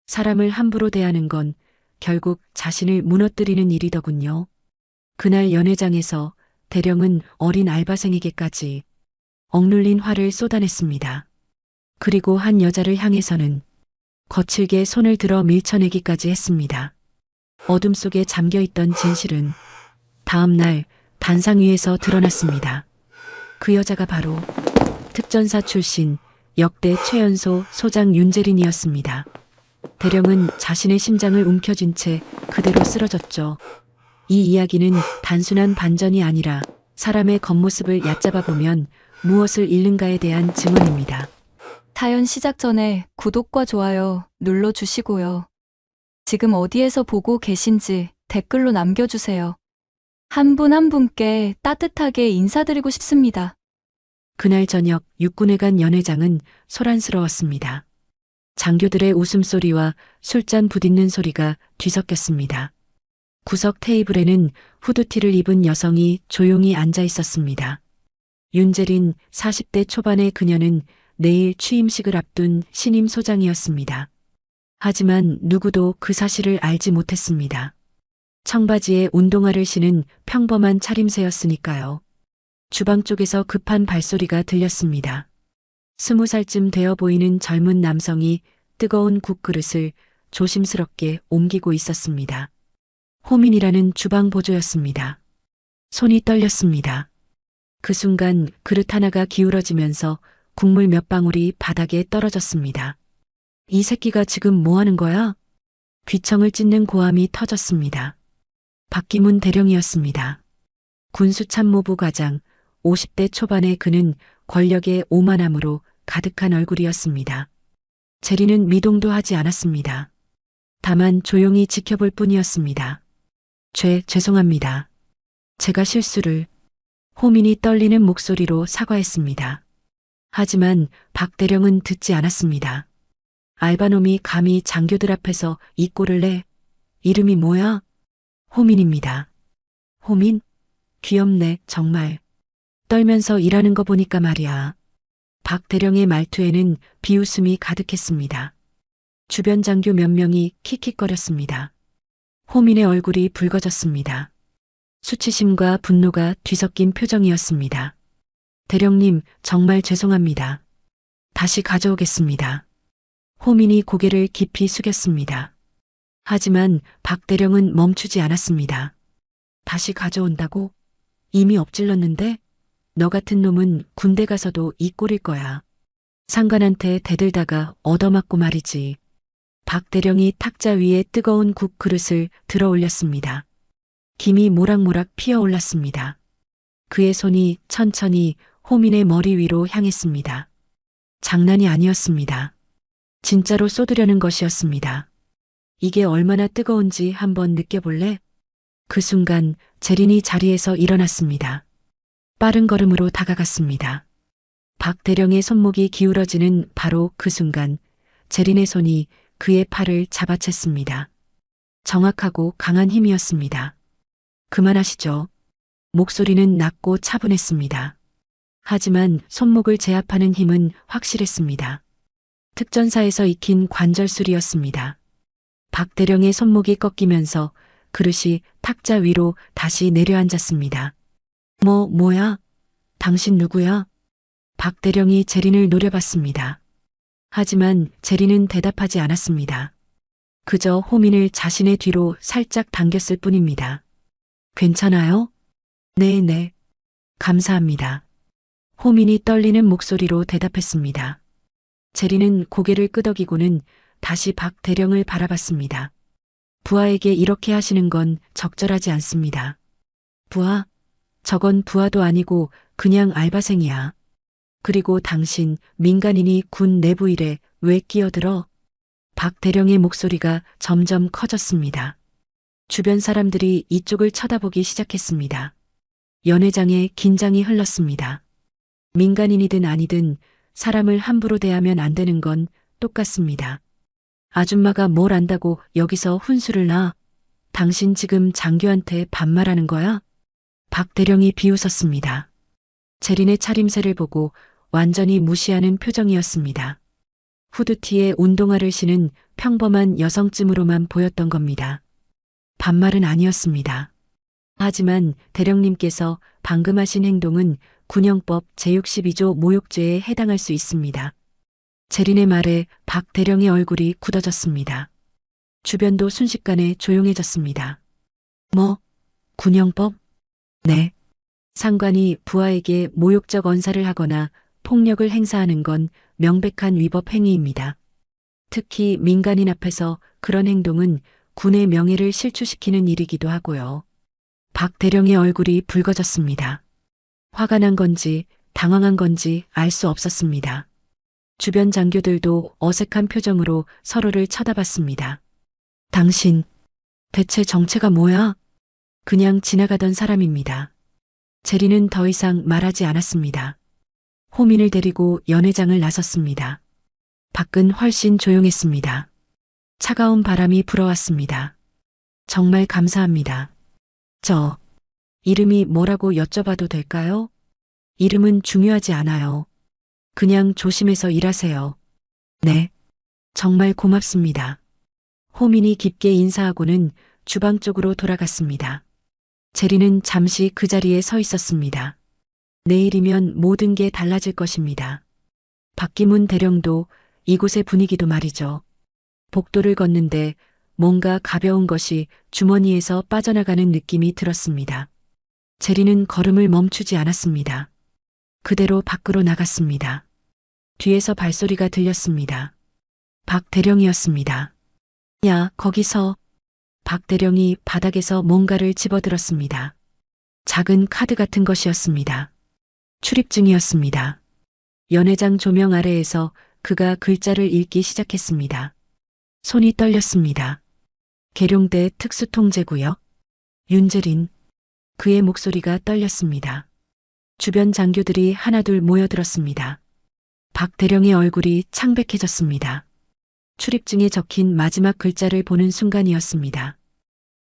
사람을 함부로 대하는 건 결국 자신을 무너뜨리는 일이더군요. 그날 연회장에서 대령은 어린 알바생에게까지 억눌린 화를 쏟아냈습니다. 그리고 한 여자를 향해서는 거칠게 손을 들어 밀쳐내기까지 했습니다. 어둠 속에 잠겨있던 진실은 다음 날 단상 위에서 드러났습니다. 그 여자가 바로 특전사 출신 역대 최연소 소장 윤재린이었습니다. 대령은 자신의 심장을 움켜쥔 채 그대로 쓰러졌죠. 이 이야기는 단순한 반전이 아니라 사람의 겉모습을 얕잡아 보면 무엇을 잃는가에 대한 증언입니다. 사연 시작 전에 구독과 좋아요 눌러주시고요. 지금 어디에서 보고 계신지 댓글로 남겨주세요. 한 분 한 분께 따뜻하게 인사드리고 싶습니다. 그날 저녁 육군회관 연회장은 소란스러웠습니다. 장교들의 웃음소리와 술잔 부딪는 소리가 뒤섞였습니다. 구석 테이블에는 후드티를 입은 여성이 조용히 앉아 있었습니다. 윤재린 40대 초반의 그녀는 내일 취임식을 앞둔 신임 소장이었습니다. 하지만 누구도 그 사실을 알지 못했습니다. 청바지에 운동화를 신은 평범한 차림새였으니까요. 주방 쪽에서 급한 발소리가 들렸습니다. 20살쯤 되어 보이는 젊은 남성이 뜨거운 국그릇을 조심스럽게 옮기고 있었습니다. 호민이라는 주방 보조였습니다. 손이 떨렸습니다. 그 순간 그릇 하나가 기울어지면서 국물 몇 방울이 바닥에 떨어졌습니다. 이 새끼가 지금 뭐 하는 거야? 귀청을 찢는 고함이 터졌습니다. 박기문 대령이었습니다. 군수참모부 과장, 50대 초반의 그는 권력의 오만함으로 가득한 얼굴이었습니다. 재리는 미동도 하지 않았습니다. 다만 조용히 지켜볼 뿐이었습니다. 죄송합니다. 제가 실수를. 호민이 떨리는 목소리로 사과했습니다. 하지만 박 대령은 듣지 않았습니다. 알바놈이 감히 장교들 앞에서 이 꼴을 내. 이름이 뭐야? 호민입니다. 호민? 귀엽네, 정말. 떨면서 일하는 거 보니까 말이야. 박 대령의 말투에는 비웃음이 가득했습니다. 주변 장교 몇 명이 킥킥거렸습니다. 호민의 얼굴이 붉어졌습니다. 수치심과 분노가 뒤섞인 표정이었습니다. 대령님, 정말 죄송합니다. 다시 가져오겠습니다. 호민이 고개를 깊이 숙였습니다. 하지만 박 대령은 멈추지 않았습니다. 다시 가져온다고? 이미 엎질렀는데? 너 같은 놈은 군대 가서도 이 꼴일 거야. 상관한테 대들다가 얻어맞고 말이지. 박 대령이 탁자 위에 뜨거운 국 그릇을 들어 올렸습니다. 김이 모락모락 피어올랐습니다. 그의 손이 천천히 호민의 머리 위로 향했습니다. 장난이 아니었습니다. 진짜로 쏟으려는 것이었습니다. 이게 얼마나 뜨거운지 한번 느껴볼래? 그 순간 재린이 자리에서 일어났습니다. 빠른 걸음으로 다가갔습니다. 박 대령의 손목이 기울어지는 바로 그 순간 재린의 손이 그의 팔을 잡아챘습니다. 정확하고 강한 힘이었습니다. 그만하시죠. 목소리는 낮고 차분했습니다. 하지만 손목을 제압하는 힘은 확실했습니다. 특전사에서 익힌 관절술이었습니다. 박 대령의 손목이 꺾이면서 그릇이 탁자 위로 다시 내려앉았습니다. 뭐야? 당신 누구야? 박 대령이 재린을 노려봤습니다. 하지만 재린은 대답하지 않았습니다. 그저 호민을 자신의 뒤로 살짝 당겼을 뿐입니다. 괜찮아요? 네. 감사합니다. 호민이 떨리는 목소리로 대답했습니다. 재린은 고개를 끄덕이고는 다시 박 대령을 바라봤습니다. 부하에게 이렇게 하시는 건 적절하지 않습니다. 부하? 저건 부하도 아니고 그냥 알바생이야. 그리고 당신 민간인이 군 내부 일에 왜 끼어들어? 박 대령의 목소리가 점점 커졌습니다. 주변 사람들이 이쪽을 쳐다보기 시작했습니다. 연회장에 긴장이 흘렀습니다. 민간인이든 아니든 사람을 함부로 대하면 안 되는 건 똑같습니다. 아줌마가 뭘 안다고 여기서 훈수를 놔? 당신 지금 장교한테 반말하는 거야? 박 대령이 비웃었습니다. 재린의 차림새를 보고 완전히 무시하는 표정이었습니다. 후드티에 운동화를 신은 평범한 여성쯤으로만 보였던 겁니다. 반말은 아니었습니다. 하지만 대령님께서 방금 하신 행동은 군형법 제62조 모욕죄에 해당할 수 있습니다. 재린의 말에 박 대령의 얼굴이 굳어졌습니다. 주변도 순식간에 조용해졌습니다. 뭐? 군형법? 네. 상관이 부하에게 모욕적 언사를 하거나 폭력을 행사하는 건 명백한 위법 행위입니다. 특히 민간인 앞에서 그런 행동은 군의 명예를 실추시키는 일이기도 하고요. 박 대령의 얼굴이 붉어졌습니다. 화가 난 건지 당황한 건지 알 수 없었습니다. 주변 장교들도 어색한 표정으로 서로를 쳐다봤습니다. 당신, 대체 정체가 뭐야? 그냥 지나가던 사람입니다. 제리는 더 이상 말하지 않았습니다. 호민을 데리고 연회장을 나섰습니다. 밖은 훨씬 조용했습니다. 차가운 바람이 불어왔습니다. 정말 감사합니다. 저, 이름이 뭐라고 여쭤봐도 될까요? 이름은 중요하지 않아요. 그냥 조심해서 일하세요. 네. 정말 고맙습니다. 호민이 깊게 인사하고는 주방 쪽으로 돌아갔습니다. 제리는 잠시 그 자리에 서 있었습니다. 내일이면 모든 게 달라질 것입니다. 박기문 대령도 이곳의 분위기도 말이죠. 복도를 걷는데 뭔가 가벼운 것이 주머니에서 빠져나가는 느낌이 들었습니다. 제리는 걸음을 멈추지 않았습니다. 그대로 밖으로 나갔습니다. 뒤에서 발소리가 들렸습니다. 박 대령이었습니다. 야, 거기서. 박 대령이 바닥에서 뭔가를 집어들었습니다. 작은 카드 같은 것이었습니다. 출입증이었습니다. 연회장 조명 아래에서 그가 글자를 읽기 시작했습니다. 손이 떨렸습니다. 계룡대 특수통제구역. 윤재린. 그의 목소리가 떨렸습니다. 주변 장교들이 하나둘 모여들었습니다. 박 대령의 얼굴이 창백해졌습니다. 출입증에 적힌 마지막 글자를 보는 순간이었습니다.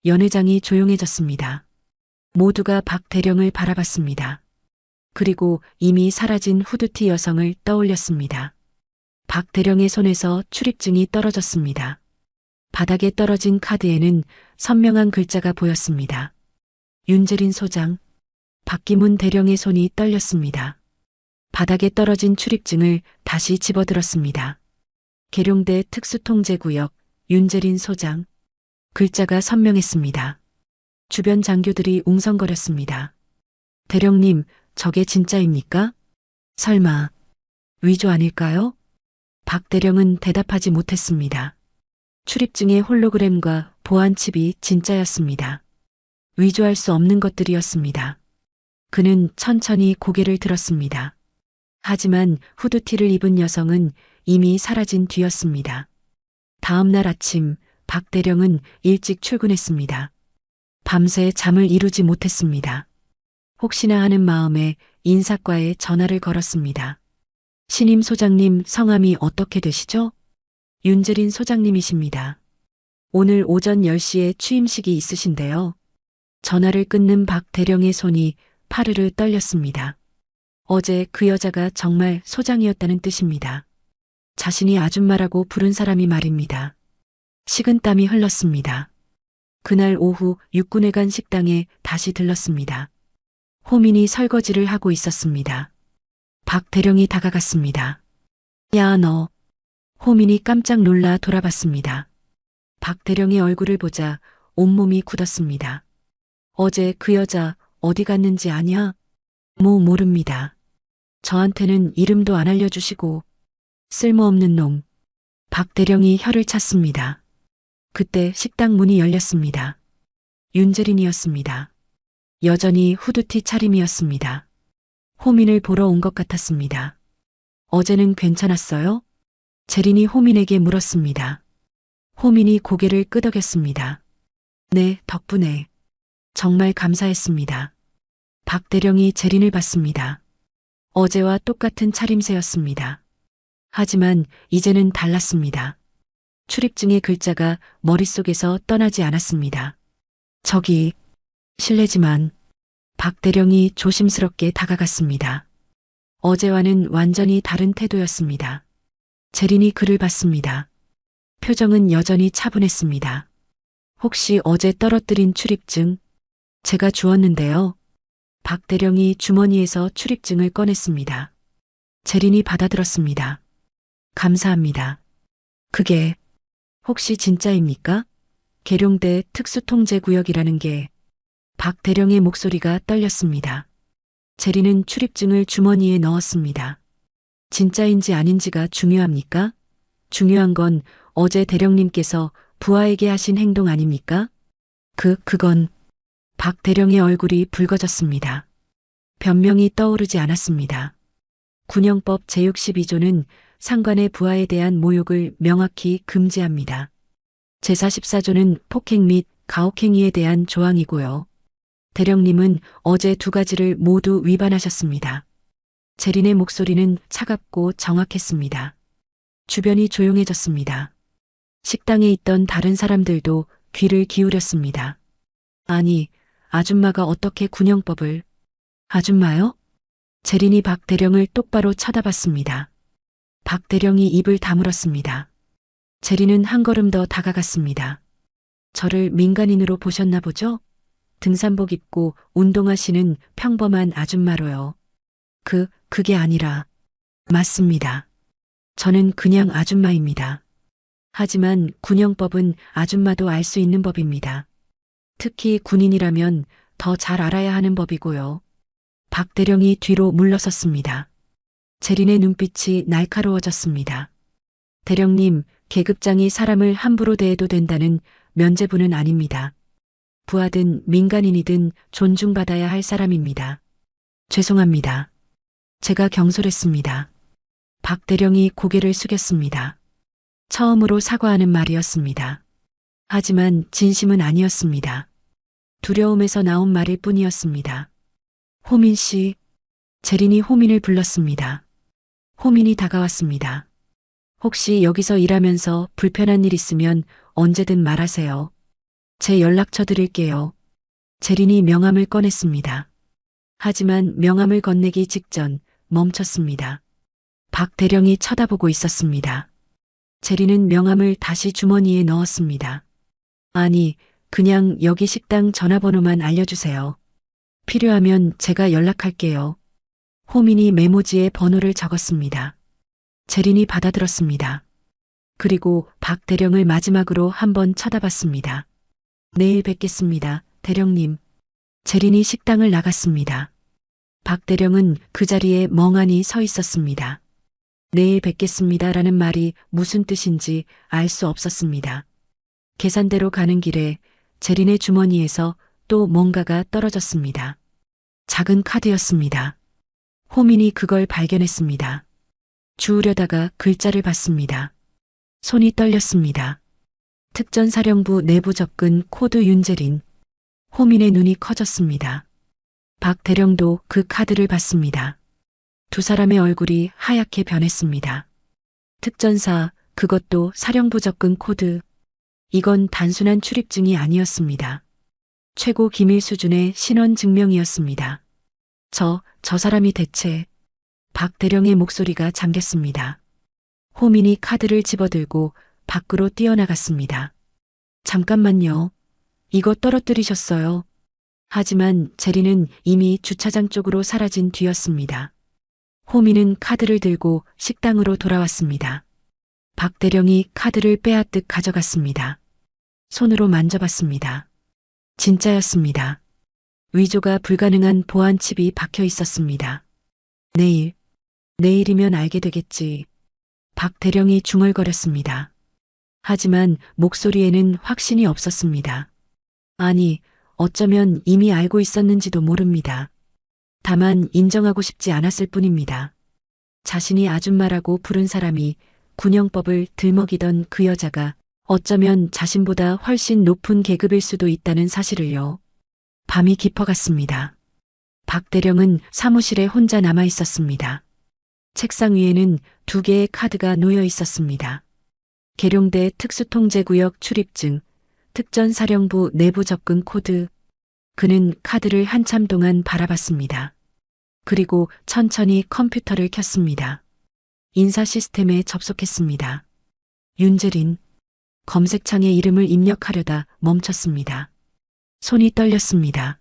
연회장이 조용해졌습니다. 모두가 박 대령을 바라봤습니다. 그리고 이미 사라진 후드티 여성을 떠올렸습니다. 박 대령의 손에서 출입증이 떨어졌습니다. 바닥에 떨어진 카드에는 선명한 글자가 보였습니다. 윤재린 소장. 박기문 대령의 손이 떨렸습니다. 바닥에 떨어진 출입증을 다시 집어들었습니다. 계룡대 특수통제구역 윤재린 소장. 글자가 선명했습니다. 주변 장교들이 웅성거렸습니다. 대령님, 저게 진짜입니까? 설마 위조 아닐까요? 박 대령은 대답하지 못했습니다. 출입증의 홀로그램과 보안칩이 진짜였습니다. 위조할 수 없는 것들이었습니다. 그는 천천히 고개를 들었습니다. 하지만 후드티를 입은 여성은 이미 사라진 뒤였습니다. 다음 날 아침 박 대령은 일찍 출근했습니다. 밤새 잠을 이루지 못했습니다. 혹시나 하는 마음에 인사과에 전화를 걸었습니다. 신임 소장님 성함이 어떻게 되시죠? 윤재린 소장님이십니다. 오늘 오전 10시에 취임식이 있으신데요. 전화를 끊는 박 대령의 손이 파르르 떨렸습니다. 어제 그 여자가 정말 소장이었다는 뜻입니다. 자신이 아줌마라고 부른 사람이 말입니다. 식은땀이 흘렀습니다. 그날 오후 육군회관 식당에 다시 들렀습니다. 호민이 설거지를 하고 있었습니다. 박 대령이 다가갔습니다. 야, 너. 호민이 깜짝 놀라 돌아봤습니다. 박 대령의 얼굴을 보자 온몸이 굳었습니다. 어제 그 여자 어디 갔는지 아냐? 모릅니다. 저한테는 이름도 안 알려주시고. 쓸모없는 놈. 박 대령이 혀를 찼습니다. 그때 식당 문이 열렸습니다. 윤재린이었습니다. 여전히 후드티 차림이었습니다. 호민을 보러 온 것 같았습니다. 어제는 괜찮았어요? 재린이 호민에게 물었습니다. 호민이 고개를 끄덕였습니다. 네, 덕분에. 정말 감사했습니다. 박 대령이 재린을 봤습니다. 어제와 똑같은 차림새였습니다. 하지만 이제는 달랐습니다. 출입증의 글자가 머릿속에서 떠나지 않았습니다. 저기, 실례지만 박 대령이 조심스럽게 다가갔습니다. 어제와는 완전히 다른 태도였습니다. 재린이 글을 봤습니다. 표정은 여전히 차분했습니다. 혹시 어제 떨어뜨린 출입증? 제가 주었는데요. 박 대령이 주머니에서 출입증을 꺼냈습니다. 재린이 받아들었습니다. 감사합니다. 그게 혹시 진짜입니까? 계룡대 특수통제구역이라는 게 박 대령의 목소리가 떨렸습니다. 재린은 출입증을 주머니에 넣었습니다. 진짜인지 아닌지가 중요합니까? 중요한 건 어제 대령님께서 부하에게 하신 행동 아닙니까? 그건 박 대령의 얼굴이 붉어졌습니다. 변명이 떠오르지 않았습니다. 군형법 제62조는 상관의 부하에 대한 모욕을 명확히 금지합니다. 제44조는 폭행 및 가혹행위에 대한 조항이고요. 대령님은 어제 두 가지를 모두 위반하셨습니다. 재린의 목소리는 차갑고 정확했습니다. 주변이 조용해졌습니다. 식당에 있던 다른 사람들도 귀를 기울였습니다. 아니, 아줌마가 어떻게 군형법을... 아줌마요? 재린이 박 대령을 똑바로 쳐다봤습니다. 박 대령이 입을 다물었습니다. 재린은 한 걸음 더 다가갔습니다. 저를 민간인으로 보셨나 보죠? 등산복 입고 운동하시는 평범한 아줌마로요. 그게 아니라... 맞습니다. 저는 그냥 아줌마입니다. 하지만 군형법은 아줌마도 알 수 있는 법입니다. 특히 군인이라면 더 잘 알아야 하는 법이고요. 박 대령이 뒤로 물러섰습니다. 재린의 눈빛이 날카로워졌습니다. 대령님, 계급장이 사람을 함부로 대해도 된다는 면제부는 아닙니다. 부하든 민간인이든 존중받아야 할 사람입니다. 죄송합니다. 제가 경솔했습니다. 박 대령이 고개를 숙였습니다. 처음으로 사과하는 말이었습니다. 하지만 진심은 아니었습니다. 두려움에서 나온 말일 뿐이었습니다. 호민 씨, 재린이 호민을 불렀습니다. 호민이 다가왔습니다. 혹시 여기서 일하면서 불편한 일 있으면 언제든 말하세요. 제 연락처 드릴게요. 재린이 명함을 꺼냈습니다. 하지만 명함을 건네기 직전 멈췄습니다. 박 대령이 쳐다보고 있었습니다. 재린은 명함을 다시 주머니에 넣었습니다. 아니, 그냥 여기 식당 전화번호만 알려주세요. 필요하면 제가 연락할게요. 호민이 메모지에 번호를 적었습니다. 재린이 받아들었습니다. 그리고 박 대령을 마지막으로 한번 쳐다봤습니다. 내일 뵙겠습니다, 대령님. 재린이 식당을 나갔습니다. 박 대령은 그 자리에 멍하니 서 있었습니다. 내일 뵙겠습니다라는 말이 무슨 뜻인지 알 수 없었습니다. 계산대로 가는 길에 재린의 주머니에서 또 뭔가가 떨어졌습니다. 작은 카드였습니다. 호민이 그걸 발견했습니다. 주우려다가 글자를 봤습니다. 손이 떨렸습니다. 특전사령부 내부 접근 코드 윤재린. 호민의 눈이 커졌습니다. 박 대령도 그 카드를 봤습니다. 두 사람의 얼굴이 하얗게 변했습니다. 특전사, 그것도 사령부 접근 코드. 이건 단순한 출입증이 아니었습니다. 최고 기밀 수준의 신원 증명이었습니다. 저 사람이 대체... 박 대령의 목소리가 잠겼습니다. 호민이 카드를 집어들고 밖으로 뛰어나갔습니다. 잠깐만요. 이거 떨어뜨리셨어요. 하지만 재린은 이미 주차장 쪽으로 사라진 뒤였습니다. 호민은 카드를 들고 식당으로 돌아왔습니다. 박 대령이 카드를 빼앗듯 가져갔습니다. 손으로 만져봤습니다. 진짜였습니다. 위조가 불가능한 보안칩이 박혀 있었습니다. 내일이면 알게 되겠지. 박 대령이 중얼거렸습니다. 하지만 목소리에는 확신이 없었습니다. 아니, 어쩌면 이미 알고 있었는지도 모릅니다. 다만 인정하고 싶지 않았을 뿐입니다. 자신이 아줌마라고 부른 사람이 군형법을 들먹이던 그 여자가 어쩌면 자신보다 훨씬 높은 계급일 수도 있다는 사실을요. 밤이 깊어갔습니다. 박 대령은 사무실에 혼자 남아 있었습니다. 책상 위에는 두 개의 카드가 놓여 있었습니다. 계룡대 특수통제구역 출입증, 특전사령부 내부 접근 코드. 그는 카드를 한참 동안 바라봤습니다. 그리고 천천히 컴퓨터를 켰습니다. 인사 시스템에 접속했습니다. 윤재린. 검색창에 이름을 입력하려다 멈췄습니다. 손이 떨렸습니다.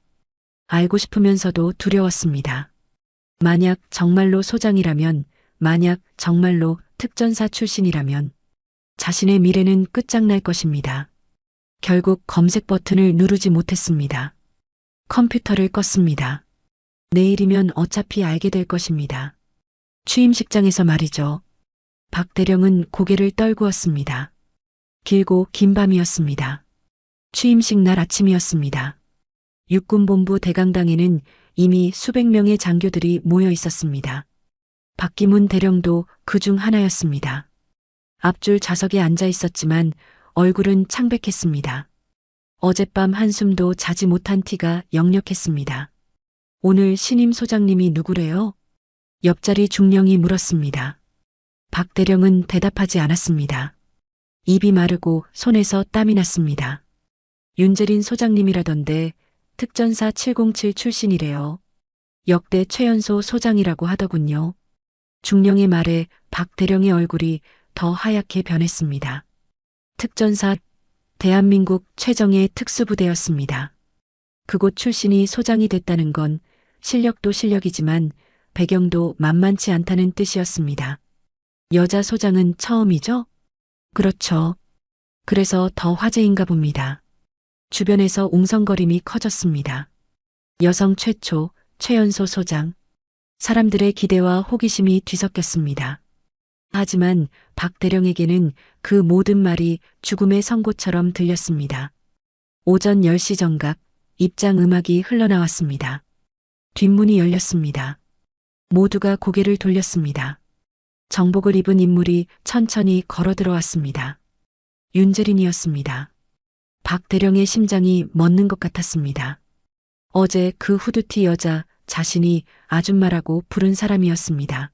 알고 싶으면서도 두려웠습니다. 만약 정말로 소장이라면, 만약 정말로 특전사 출신이라면 자신의 미래는 끝장날 것입니다. 결국 검색 버튼을 누르지 못했습니다. 컴퓨터를 껐습니다. 내일이면 어차피 알게 될 것입니다. 취임식장에서 말이죠. 박 대령은 고개를 떨구었습니다. 길고 긴 밤이었습니다. 취임식 날 아침이었습니다. 육군본부 대강당에는 이미 수백 명의 장교들이 모여 있었습니다. 박기문 대령도 그 중 하나였습니다. 앞줄 좌석에 앉아 있었지만 얼굴은 창백했습니다. 어젯밤 한숨도 자지 못한 티가 역력했습니다. 오늘 신임 소장님이 누구래요? 옆자리 중령이 물었습니다. 박 대령은 대답하지 않았습니다. 입이 마르고 손에서 땀이 났습니다. 윤재린 소장님이라던데 특전사 707 출신이래요. 역대 최연소 소장이라고 하더군요. 중령의 말에 박 대령의 얼굴이 더 하얗게 변했습니다. 특전사, 대한민국 최정예 특수부대였습니다. 그곳 출신이 소장이 됐다는 건 실력도 실력이지만 배경도 만만치 않다는 뜻이었습니다. 여자 소장은 처음이죠? 그렇죠. 그래서 더 화제인가 봅니다. 주변에서 웅성거림이 커졌습니다. 여성 최초, 최연소 소장. 사람들의 기대와 호기심이 뒤섞였습니다. 하지만 박 대령에게는 그 모든 말이 죽음의 선고처럼 들렸습니다. 오전 10시 정각, 입장 음악이 흘러나왔습니다. 뒷문이 열렸습니다. 모두가 고개를 돌렸습니다. 정복을 입은 인물이 천천히 걸어 들어왔습니다. 윤재린이었습니다. 박 대령의 심장이 멎는 것 같았습니다. 어제 그 후드티 여자 자신이 아줌마라고 부른 사람이었습니다.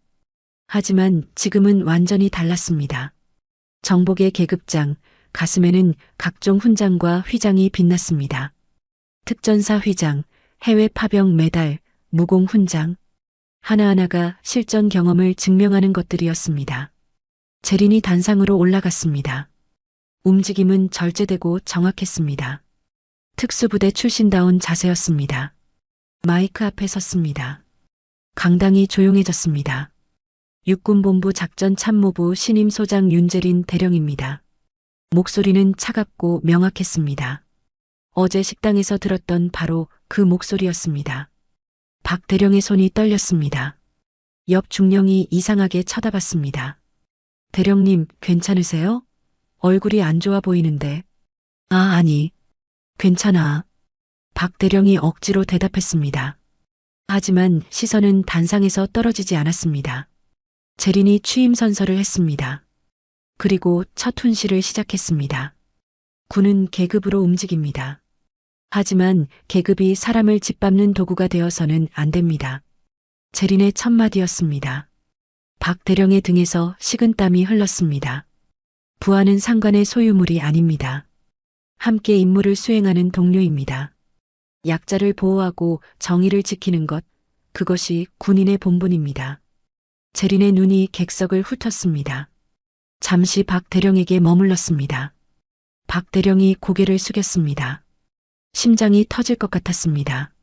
하지만 지금은 완전히 달랐습니다. 정복의 계급장, 가슴에는 각종 훈장과 휘장이 빛났습니다. 특전사 휘장, 해외 파병 메달, 무공 훈장. 하나하나가 실전 경험을 증명하는 것들이었습니다. 재린이 단상으로 올라갔습니다. 움직임은 절제되고 정확했습니다. 특수부대 출신다운 자세였습니다. 마이크 앞에 섰습니다. 강당이 조용해졌습니다. 육군본부 작전참모부 신임 소장 윤재린 대령입니다. 목소리는 차갑고 명확했습니다. 어제 식당에서 들었던 바로 그 목소리였습니다. 박 대령의 손이 떨렸습니다. 옆 중령이 이상하게 쳐다봤습니다. 대령님, 괜찮으세요? 얼굴이 안 좋아 보이는데. 아니. 괜찮아. 박 대령이 억지로 대답했습니다. 하지만 시선은 단상에서 떨어지지 않았습니다. 재린이 취임 선서를 했습니다. 그리고 첫 훈시를 시작했습니다. 군은 계급으로 움직입니다. 하지만 계급이 사람을 짓밟는 도구가 되어서는 안 됩니다. 재린의 첫 마디였습니다. 박 대령의 등에서 식은땀이 흘렀습니다. 부하는 상관의 소유물이 아닙니다. 함께 임무를 수행하는 동료입니다. 약자를 보호하고 정의를 지키는 것, 그것이 군인의 본분입니다. 재린의 눈이 객석을 훑었습니다. 잠시 박 대령에게 머물렀습니다. 박 대령이 고개를 숙였습니다. 심장이 터질 것 같았습니다.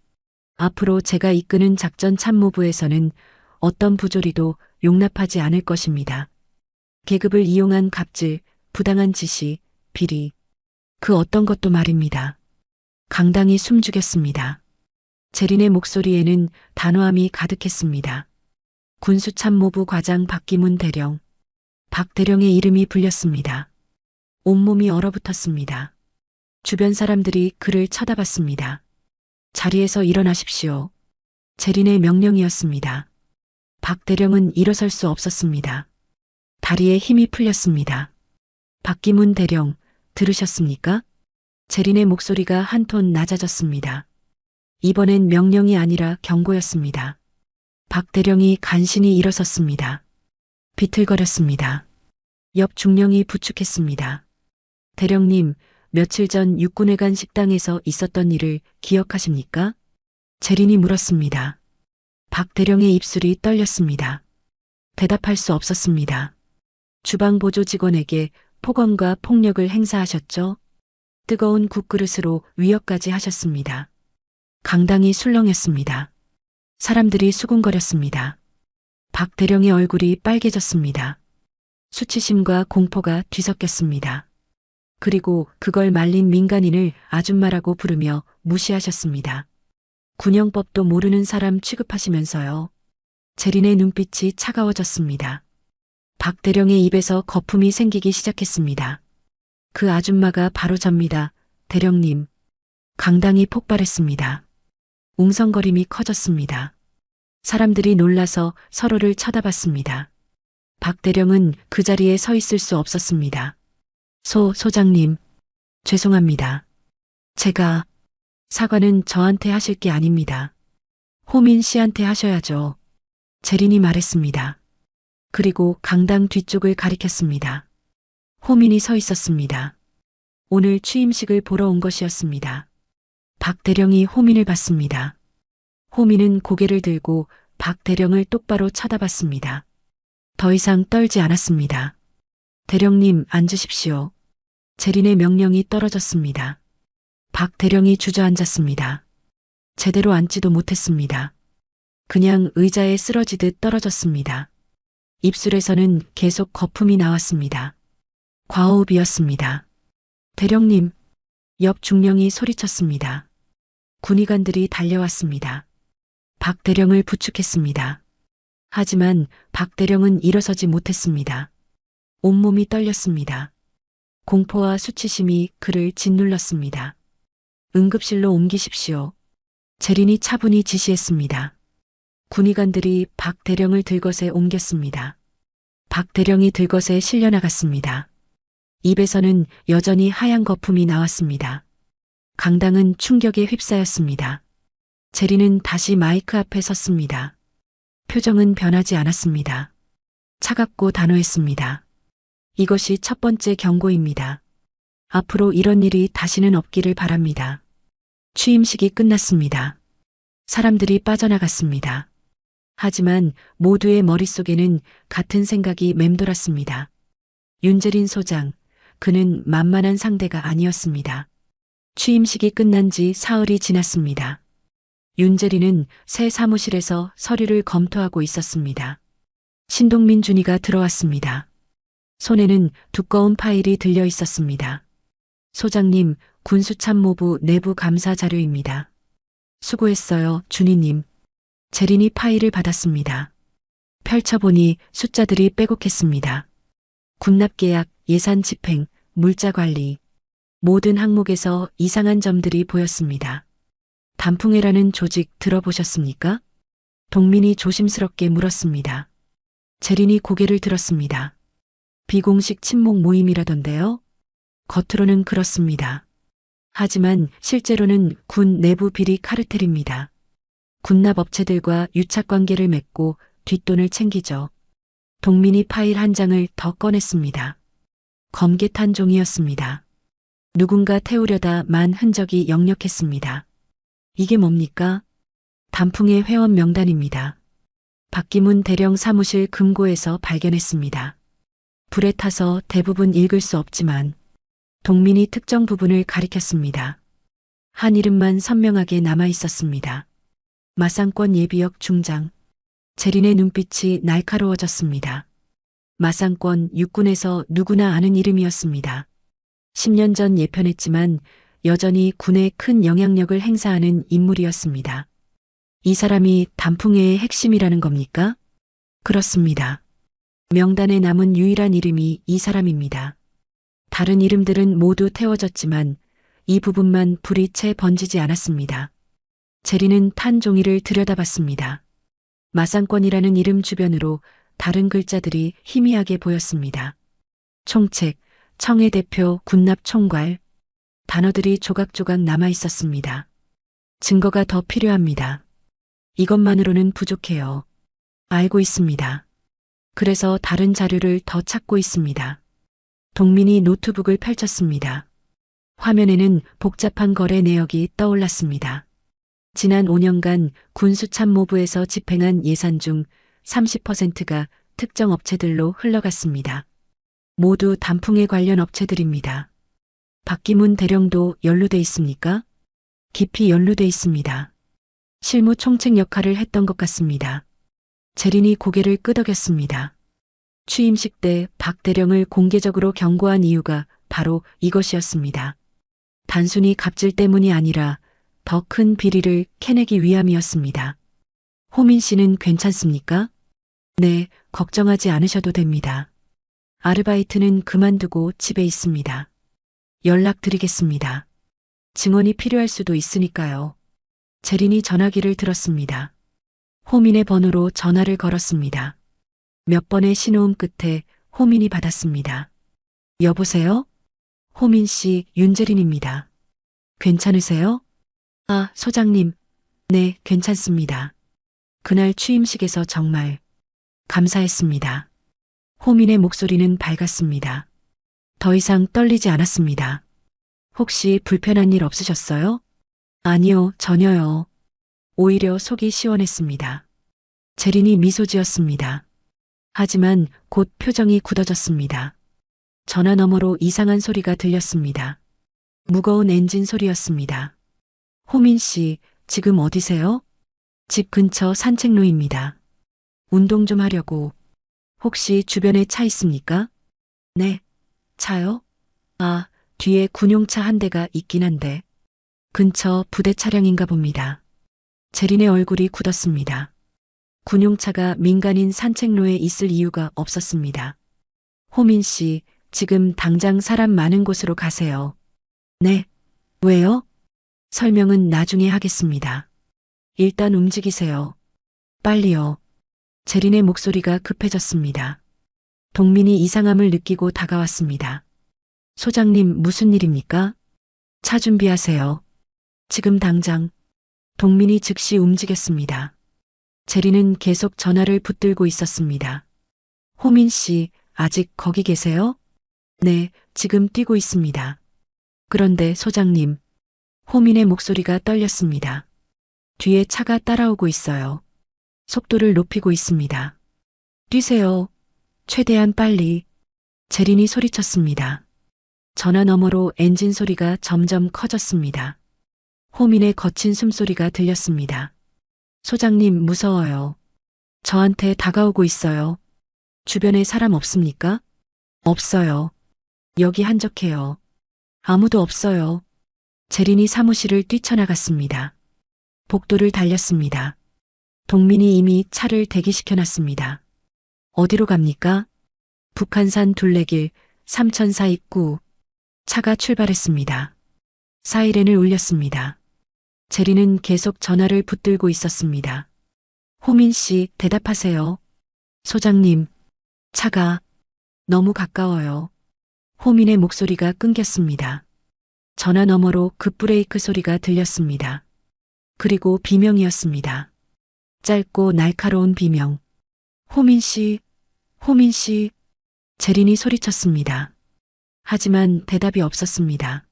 앞으로 제가 이끄는 작전참모부에서는 어떤 부조리도 용납하지 않을 것입니다. 계급을 이용한 갑질, 부당한 지시, 비리, 그 어떤 것도 말입니다. 강당이 숨죽였습니다. 재린의 목소리에는 단호함이 가득했습니다. 군수참모부 과장 박기문 대령. 박 대령의 이름이 불렸습니다. 온몸이 얼어붙었습니다. 주변 사람들이 그를 쳐다봤습니다. 자리에서 일어나십시오. 재린의 명령이었습니다. 박 대령은 일어설 수 없었습니다. 다리에 힘이 풀렸습니다. 박기문 대령, 들으셨습니까? 재린의 목소리가 한 톤 낮아졌습니다. 이번엔 명령이 아니라 경고였습니다. 박 대령이 간신히 일어섰습니다. 비틀거렸습니다. 옆 중령이 부축했습니다. 대령님, 며칠 전 육군회관 식당에서 있었던 일을 기억하십니까? 재린이 물었습니다. 박 대령의 입술이 떨렸습니다. 대답할 수 없었습니다. 주방 보조 직원에게 폭언과 폭력을 행사하셨죠? 뜨거운 국그릇으로 위협까지 하셨습니다. 강당이 술렁였습니다. 사람들이 수군거렸습니다. 박 대령의 얼굴이 빨개졌습니다. 수치심과 공포가 뒤섞였습니다. 그리고 그걸 말린 민간인을 아줌마라고 부르며 무시하셨습니다. 군형법도 모르는 사람 취급하시면서요. 재린의 눈빛이 차가워졌습니다. 박 대령의 입에서 거품이 생기기 시작했습니다. 그 아줌마가 바로 접니다. 대령님. 강당이 폭발했습니다. 웅성거림이 커졌습니다. 사람들이 놀라서 서로를 쳐다봤습니다. 박 대령은 그 자리에 서 있을 수 없었습니다. 소장님. 죄송합니다. 제가 사과는 저한테 하실 게 아닙니다. 호민 씨한테 하셔야죠. 재린이 말했습니다. 그리고 강당 뒤쪽을 가리켰습니다. 호민이 서 있었습니다. 오늘 취임식을 보러 온 것이었습니다. 박 대령이 호민을 봤습니다. 호민은 고개를 들고 박 대령을 똑바로 쳐다봤습니다. 더 이상 떨지 않았습니다. 대령님 앉으십시오. 재린의 명령이 떨어졌습니다. 박 대령이 주저앉았습니다. 제대로 앉지도 못했습니다. 그냥 의자에 쓰러지듯 떨어졌습니다. 입술에서는 계속 거품이 나왔습니다. 과호흡이었습니다. 대령님, 옆 중령이 소리쳤습니다. 군의관들이 달려왔습니다. 박 대령을 부축했습니다. 하지만 박 대령은 일어서지 못했습니다. 온몸이 떨렸습니다. 공포와 수치심이 그를 짓눌렀습니다. 응급실로 옮기십시오. 재린이 차분히 지시했습니다. 군의관들이 박 대령을 들것에 옮겼습니다. 박 대령이 들것에 실려나갔습니다. 입에서는 여전히 하얀 거품이 나왔습니다. 강당은 충격에 휩싸였습니다. 재린은 다시 마이크 앞에 섰습니다. 표정은 변하지 않았습니다. 차갑고 단호했습니다. 이것이 첫 번째 경고입니다. 앞으로 이런 일이 다시는 없기를 바랍니다. 취임식이 끝났습니다. 사람들이 빠져나갔습니다. 하지만 모두의 머릿속에는 같은 생각이 맴돌았습니다. 윤재린 소장, 그는 만만한 상대가 아니었습니다. 취임식이 끝난 지 사흘이 지났습니다. 윤재린은 새 사무실에서 서류를 검토하고 있었습니다. 신동민 준이가 들어왔습니다. 손에는 두꺼운 파일이 들려 있었습니다. 소장님, 군수참모부 내부 감사 자료입니다. 수고했어요, 준이님. 재린이 파일을 받았습니다. 펼쳐보니 숫자들이 빼곡했습니다. 군납계약, 예산 집행, 물자 관리. 모든 항목에서 이상한 점들이 보였습니다. 단풍회라는 조직 들어보셨습니까? 동민이 조심스럽게 물었습니다. 재린이 고개를 들었습니다. 비공식 친목 모임이라던데요? 겉으로는 그렇습니다. 하지만 실제로는 군 내부 비리 카르텔입니다. 군납 업체들과 유착 관계를 맺고 뒷돈을 챙기죠. 동민이 파일 한 장을 더 꺼냈습니다. 검게탄 종이었습니다. 누군가 태우려다 만 흔적이 역력했습니다. 이게 뭡니까? 단풍의 회원 명단입니다. 박기문 대령 사무실 금고에서 발견했습니다. 불에 타서 대부분 읽을 수 없지만 동민이 특정 부분을 가리켰습니다. 한 이름만 선명하게 남아 있었습니다. 마상권 예비역 중장. 재린의 눈빛이 날카로워졌습니다. 마상권 육군에서 누구나 아는 이름이었습니다. 10년 전 예편했지만 여전히 군에 큰 영향력을 행사하는 인물이었습니다. 이 사람이 단풍회의 핵심이라는 겁니까? 그렇습니다. 명단에 남은 유일한 이름이 이 사람입니다. 다른 이름들은 모두 태워졌지만 이 부분만 불이 채 번지지 않았습니다. 재린은 탄 종이를 들여다봤습니다. 마상권이라는 이름 주변으로 다른 글자들이 희미하게 보였습니다. 총책, 청해 대표, 군납 총괄. 단어들이 조각조각 남아 있었습니다. 증거가 더 필요합니다. 이것만으로는 부족해요. 알고 있습니다. 그래서 다른 자료를 더 찾고 있습니다. 동민이 노트북을 펼쳤습니다. 화면에는 복잡한 거래 내역이 떠올랐습니다. 지난 5년간 군수참모부에서 집행한 예산 중 30%가 특정 업체들로 흘러갔습니다. 모두 단풍에 관련 업체들입니다. 박기문 대령도 연루돼 있습니까? 깊이 연루돼 있습니다. 실무 총책 역할을 했던 것 같습니다. 재린이 고개를 끄덕였습니다. 취임식 때 박 대령을 공개적으로 경고한 이유가 바로 이것이었습니다. 단순히 갑질 때문이 아니라 더 큰 비리를 캐내기 위함이었습니다. 호민 씨는 괜찮습니까? 네, 걱정하지 않으셔도 됩니다. 아르바이트는 그만두고 집에 있습니다. 연락드리겠습니다. 증언이 필요할 수도 있으니까요. 재린이 전화기를 들었습니다. 호민의 번호로 전화를 걸었습니다. 몇 번의 신호음 끝에 호민이 받았습니다. 여보세요? 호민 씨, 윤재린입니다. 괜찮으세요? 아, 소장님. 네, 괜찮습니다. 그날 취임식에서 정말 감사했습니다. 호민의 목소리는 밝았습니다. 더 이상 떨리지 않았습니다. 혹시 불편한 일 없으셨어요? 아니요, 전혀요. 오히려 속이 시원했습니다. 재린이 미소 지었습니다. 하지만 곧 표정이 굳어졌습니다. 전화 너머로 이상한 소리가 들렸습니다. 무거운 엔진 소리였습니다. 호민 씨, 지금 어디세요? 집 근처 산책로입니다. 운동 좀 하려고. 혹시 주변에 차 있습니까? 네. 차요? 아, 뒤에 군용차 한 대가 있긴 한데. 근처 부대 차량인가 봅니다. 재린의 얼굴이 굳었습니다. 군용차가 민간인 산책로에 있을 이유가 없었습니다. 호민 씨, 지금 당장 사람 많은 곳으로 가세요. 네. 왜요? 설명은 나중에 하겠습니다. 일단 움직이세요. 빨리요. 재린의 목소리가 급해졌습니다. 동민이 이상함을 느끼고 다가왔습니다. 소장님, 무슨 일입니까? 차 준비하세요. 지금 당장. 동민이 즉시 움직였습니다. 재린은 계속 전화를 붙들고 있었습니다. 호민 씨, 아직 거기 계세요? 네, 지금 뛰고 있습니다. 그런데 소장님, 호민의 목소리가 떨렸습니다. 뒤에 차가 따라오고 있어요. 속도를 높이고 있습니다. 뛰세요. 최대한 빨리. 재린이 소리쳤습니다. 전화 너머로 엔진 소리가 점점 커졌습니다. 호민의 거친 숨소리가 들렸습니다. 소장님, 무서워요. 저한테 다가오고 있어요. 주변에 사람 없습니까? 없어요. 여기 한적해요. 아무도 없어요. 재린이 사무실을 뛰쳐나갔습니다. 복도를 달렸습니다. 동민이 이미 차를 대기시켜놨습니다. 어디로 갑니까? 북한산 둘레길 3004 입구. 차가 출발했습니다. 사이렌을 울렸습니다. 재린은 계속 전화를 붙들고 있었습니다. 호민 씨, 대답하세요. 소장님, 차가 너무 가까워요. 호민의 목소리가 끊겼습니다. 전화 너머로 급브레이크 소리가 들렸습니다. 그리고 비명이었습니다. 짧고 날카로운 비명. 호민 씨, 호민 씨. 재린이 소리쳤습니다. 하지만 대답이 없었습니다.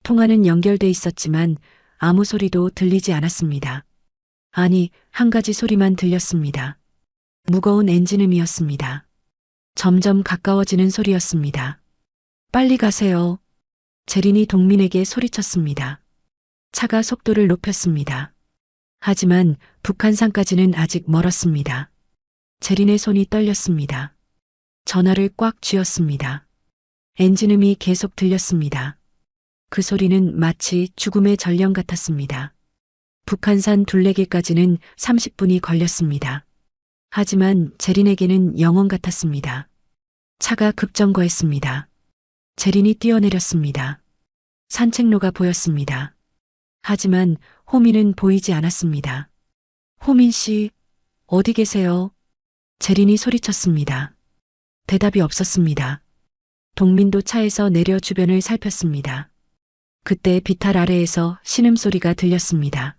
통화는 연결돼 있었지만 아무 소리도 들리지 않았습니다. 아니, 한 가지 소리만 들렸습니다. 무거운 엔진음이었습니다. 점점 가까워지는 소리였습니다. 빨리 가세요. 재린이 동민에게 소리쳤습니다. 차가 속도를 높였습니다. 하지만 북한산까지는 아직 멀었습니다. 재린의 손이 떨렸습니다. 전화를 꽉 쥐었습니다. 엔진음이 계속 들렸습니다. 그 소리는 마치 죽음의 전령 같았습니다. 북한산 둘레길까지는 30분이 걸렸습니다. 하지만 재린에게는 영원 같았습니다. 차가 급정거했습니다. 재린이 뛰어내렸습니다. 산책로가 보였습니다. 하지만 호민은 보이지 않았습니다. 호민 씨, 어디 계세요? 재린이 소리쳤습니다. 대답이 없었습니다. 동민도 차에서 내려 주변을 살폈습니다. 그때 비탈 아래에서 신음소리가 들렸습니다.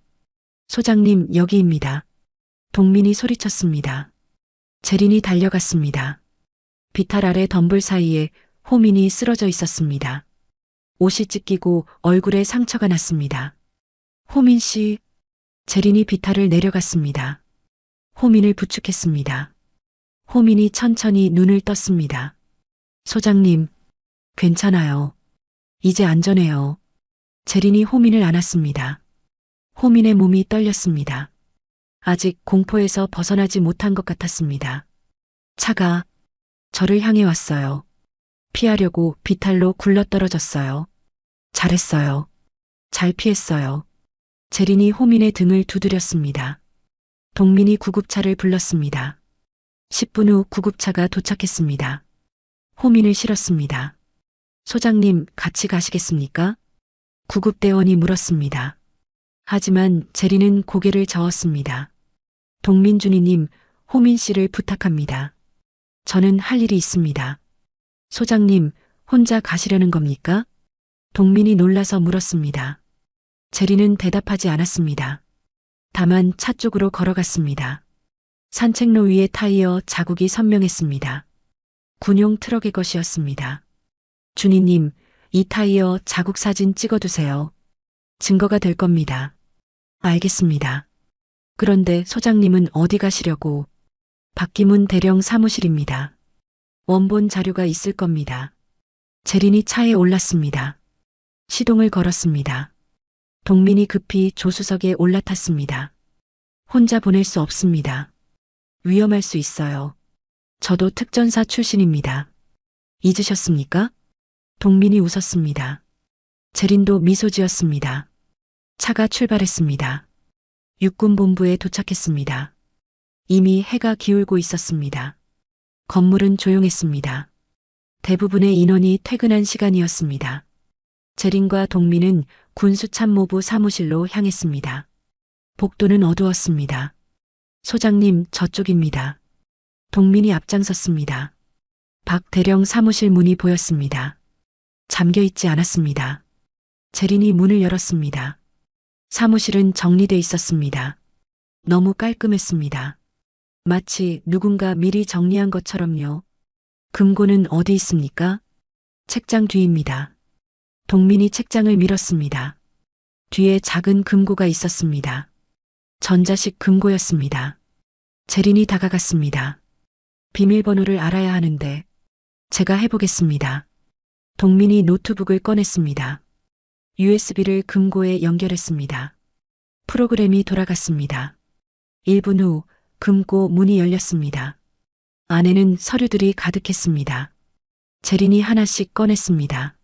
소장님, 여기입니다. 동민이 소리쳤습니다. 재린이 달려갔습니다. 비탈 아래 덤불 사이에 호민이 쓰러져 있었습니다. 옷이 찢기고 얼굴에 상처가 났습니다. 호민 씨, 재린이 비탈을 내려갔습니다. 호민을 부축했습니다. 호민이 천천히 눈을 떴습니다. 소장님, 괜찮아요. 이제 안전해요. 재린이 호민을 안았습니다. 호민의 몸이 떨렸습니다. 아직 공포에서 벗어나지 못한 것 같았습니다. 차가 저를 향해 왔어요. 피하려고 비탈로 굴러떨어졌어요. 잘했어요. 잘 피했어요. 재린이 호민의 등을 두드렸습니다. 동민이 구급차를 불렀습니다. 10분 후 구급차가 도착했습니다. 호민을 실었습니다. 소장님, 같이 가시겠습니까? 구급대원이 물었습니다. 하지만 재린은 고개를 저었습니다. 동민준이님, 호민 씨를 부탁합니다. 저는 할 일이 있습니다. 소장님, 혼자 가시려는 겁니까? 동민이 놀라서 물었습니다. 재린은 대답하지 않았습니다. 다만 차 쪽으로 걸어갔습니다. 산책로 위에 타이어 자국이 선명했습니다. 군용 트럭의 것이었습니다. 준이님, 이 타이어 자국 사진 찍어두세요. 증거가 될 겁니다. 알겠습니다. 그런데 소장님은 어디 가시려고? 박기문 대령 사무실입니다. 원본 자료가 있을 겁니다. 재린이 차에 올랐습니다. 시동을 걸었습니다. 동민이 급히 조수석에 올라탔습니다. 혼자 보낼 수 없습니다. 위험할 수 있어요. 저도 특전사 출신입니다. 잊으셨습니까? 동민이 웃었습니다. 재린도 미소 지었습니다. 차가 출발했습니다. 육군본부에 도착했습니다. 이미 해가 기울고 있었습니다. 건물은 조용했습니다. 대부분의 인원이 퇴근한 시간이었습니다. 재린과 동민은 군수참모부 사무실로 향했습니다. 복도는 어두웠습니다. 소장님, 저쪽입니다. 동민이 앞장섰습니다. 박 대령 사무실 문이 보였습니다. 잠겨 있지 않았습니다. 재린이 문을 열었습니다. 사무실은 정리돼 있었습니다. 너무 깔끔했습니다. 마치 누군가 미리 정리한 것처럼요. 금고는 어디 있습니까? 책장 뒤입니다. 동민이 책장을 밀었습니다. 뒤에 작은 금고가 있었습니다. 전자식 금고였습니다. 재린이 다가갔습니다. 비밀번호를 알아야 하는데 제가 해보겠습니다. 동민이 노트북을 꺼냈습니다. USB를 금고에 연결했습니다. 프로그램이 돌아갔습니다. 1분 후 금고 문이 열렸습니다. 안에는 서류들이 가득했습니다. 재린이 하나씩 꺼냈습니다.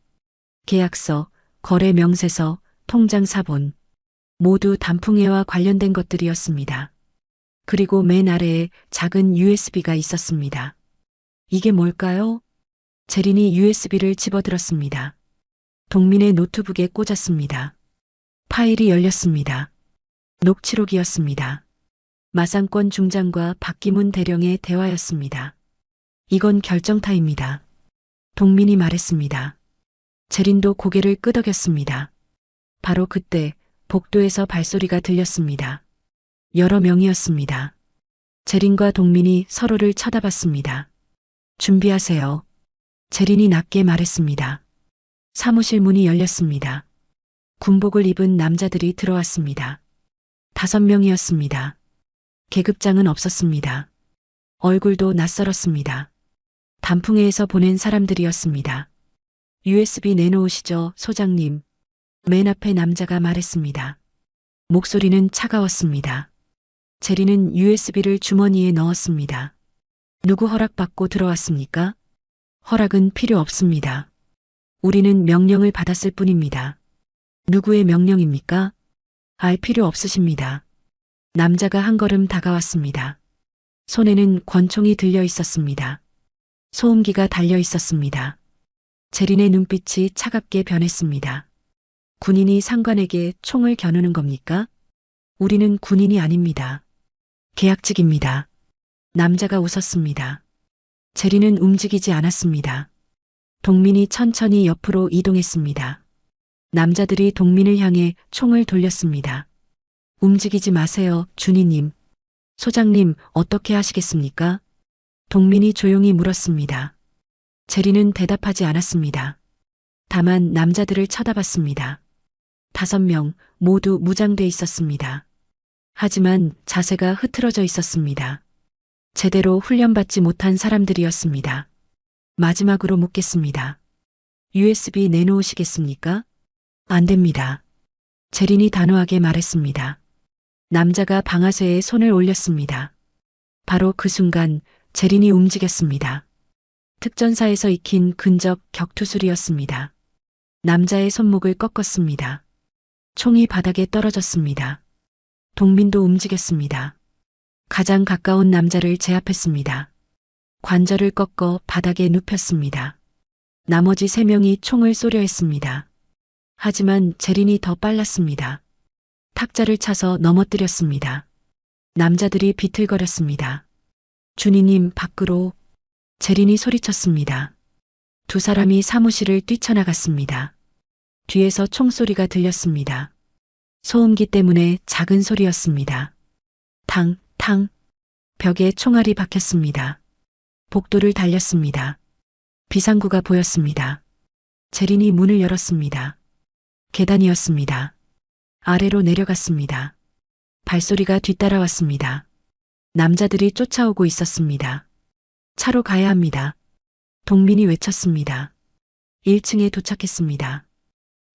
계약서, 거래 명세서, 통장 사본, 모두 단풍회와 관련된 것들이었습니다. 그리고 맨 아래에 작은 USB가 있었습니다. 이게 뭘까요? 재린이 USB를 집어들었습니다. 동민의 노트북에 꽂았습니다. 파일이 열렸습니다. 녹취록이었습니다. 마상권 중장과 박기문 대령의 대화였습니다. 이건 결정타입니다. 동민이 말했습니다. 재린도 고개를 끄덕였습니다. 바로 그때 복도에서 발소리가 들렸습니다. 여러 명이었습니다. 재린과 동민이 서로를 쳐다봤습니다. 준비하세요. 재린이 낮게 말했습니다. 사무실 문이 열렸습니다. 군복을 입은 남자들이 들어왔습니다. 5명이었습니다. 계급장은 없었습니다. 얼굴도 낯설었습니다. 단풍회에서 보낸 사람들이었습니다. USB 내놓으시죠, 소장님. 맨 앞에 남자가 말했습니다. 목소리는 차가웠습니다. 재린은 USB를 주머니에 넣었습니다. 누구 허락받고 들어왔습니까? 허락은 필요 없습니다. 우리는 명령을 받았을 뿐입니다. 누구의 명령입니까? 알 필요 없으십니다. 남자가 한 걸음 다가왔습니다. 손에는 권총이 들려 있었습니다. 소음기가 달려 있었습니다. 재린의 눈빛이 차갑게 변했습니다. 군인이 상관에게 총을 겨누는 겁니까? 우리는 군인이 아닙니다. 계약직입니다. 남자가 웃었습니다. 재린은 움직이지 않았습니다. 동민이 천천히 옆으로 이동했습니다. 남자들이 동민을 향해 총을 돌렸습니다. 움직이지 마세요, 준이님. 소장님, 어떻게 하시겠습니까? 동민이 조용히 물었습니다. 재린은 대답하지 않았습니다. 다만 남자들을 쳐다봤습니다. 5명 모두 무장돼 있었습니다. 하지만 자세가 흐트러져 있었습니다. 제대로 훈련받지 못한 사람들이었습니다. 마지막으로 묻겠습니다. USB 내놓으시겠습니까? 안 됩니다. 재린이 단호하게 말했습니다. 남자가 방아쇠에 손을 올렸습니다. 바로 그 순간 재린이 움직였습니다. 특전사에서 익힌 근접 격투술이었습니다. 남자의 손목을 꺾었습니다. 총이 바닥에 떨어졌습니다. 동민도 움직였습니다. 가장 가까운 남자를 제압했습니다. 관절을 꺾어 바닥에 눕혔습니다. 나머지 3명이 총을 쏘려 했습니다. 하지만 재린이 더 빨랐습니다. 탁자를 차서 넘어뜨렸습니다. 남자들이 비틀거렸습니다. 준이님 밖으로. 재린이 소리쳤습니다. 두 사람이 사무실을 뛰쳐나갔습니다. 뒤에서 총소리가 들렸습니다. 소음기 때문에 작은 소리였습니다. 탕, 탕. 벽에 총알이 박혔습니다. 복도를 달렸습니다. 비상구가 보였습니다. 재린이 문을 열었습니다. 계단이었습니다. 아래로 내려갔습니다. 발소리가 뒤따라왔습니다. 남자들이 쫓아오고 있었습니다. 차로 가야 합니다. 동민이 외쳤습니다. 1층에 도착했습니다.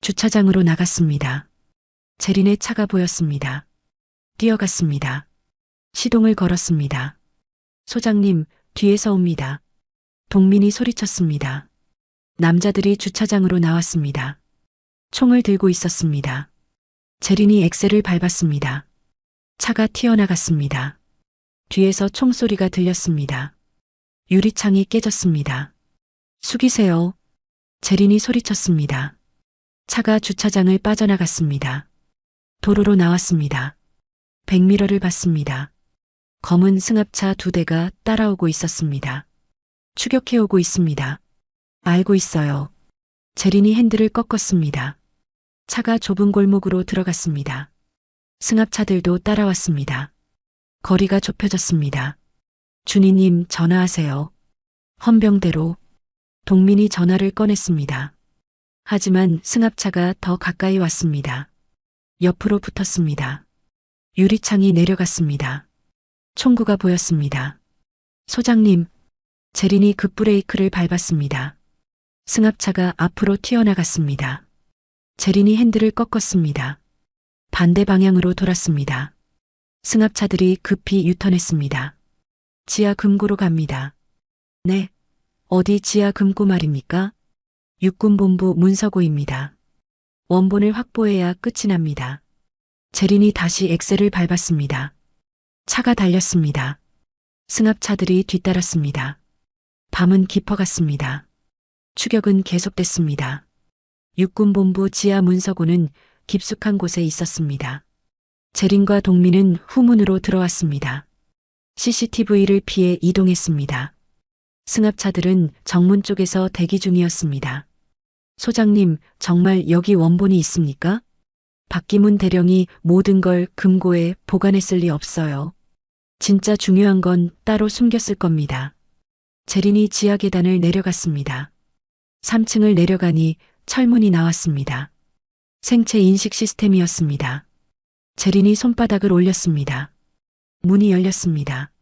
주차장으로 나갔습니다. 재린의 차가 보였습니다. 뛰어갔습니다. 시동을 걸었습니다. 소장님, 뒤에서 옵니다. 동민이 소리쳤습니다. 남자들이 주차장으로 나왔습니다. 총을 들고 있었습니다. 재린이 엑셀을 밟았습니다. 차가 튀어나갔습니다. 뒤에서 총소리가 들렸습니다. 유리창이 깨졌습니다. 숙이세요. 재린이 소리쳤습니다. 차가 주차장을 빠져나갔습니다. 도로로 나왔습니다. 백미러를 봤습니다. 검은 승합차 2대가 따라오고 있었습니다. 추격해오고 있습니다. 알고 있어요. 재린이 핸들을 꺾었습니다. 차가 좁은 골목으로 들어갔습니다. 승합차들도 따라왔습니다. 거리가 좁혀졌습니다. 준이님 전화하세요. 헌병대로. 동민이 전화를 꺼냈습니다. 하지만 승합차가 더 가까이 왔습니다. 옆으로 붙었습니다. 유리창이 내려갔습니다. 총구가 보였습니다. 소장님. 재린이 급브레이크를 밟았습니다. 승합차가 앞으로 튀어나갔습니다. 재린이 핸들을 꺾었습니다. 반대 방향으로 돌았습니다. 승합차들이 급히 유턴했습니다. 지하 금고로 갑니다. 네. 어디 지하 금고 말입니까? 육군본부 문서고입니다. 원본을 확보해야 끝이 납니다. 재린이 다시 엑셀을 밟았습니다. 차가 달렸습니다. 승합차들이 뒤따랐습니다. 밤은 깊어갔습니다. 추격은 계속됐습니다. 육군본부 지하 문서고는 깊숙한 곳에 있었습니다. 재린과 동민은 후문으로 들어왔습니다. CCTV를 피해 이동했습니다. 승합차들은 정문 쪽에서 대기 중이었습니다. 소장님, 정말 여기 원본이 있습니까? 박기문 대령이 모든 걸 금고에 보관했을 리 없어요. 진짜 중요한 건 따로 숨겼을 겁니다. 재린이 지하 계단을 내려갔습니다. 3층을 내려가니 철문이 나왔습니다. 생체 인식 시스템이었습니다. 재린이 손바닥을 올렸습니다. 문이 열렸습니다.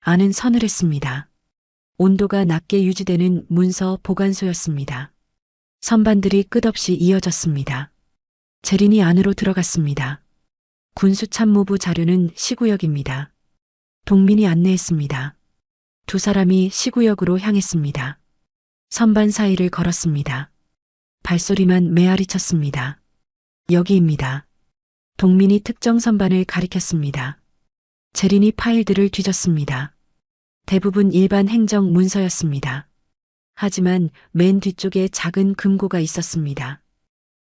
안은 서늘했습니다. 온도가 낮게 유지되는 문서 보관소였습니다. 선반들이 끝없이 이어졌습니다. 재린이 안으로 들어갔습니다. 군수참모부 자료는 시구역입니다. 동민이 안내했습니다. 두 사람이 시구역으로 향했습니다. 선반 사이를 걸었습니다. 발소리만 메아리 쳤습니다. 여기입니다. 동민이 특정 선반을 가리켰습니다. 재린이 파일들을 뒤졌습니다. 대부분 일반 행정 문서였습니다. 하지만 맨 뒤쪽에 작은 금고가 있었습니다.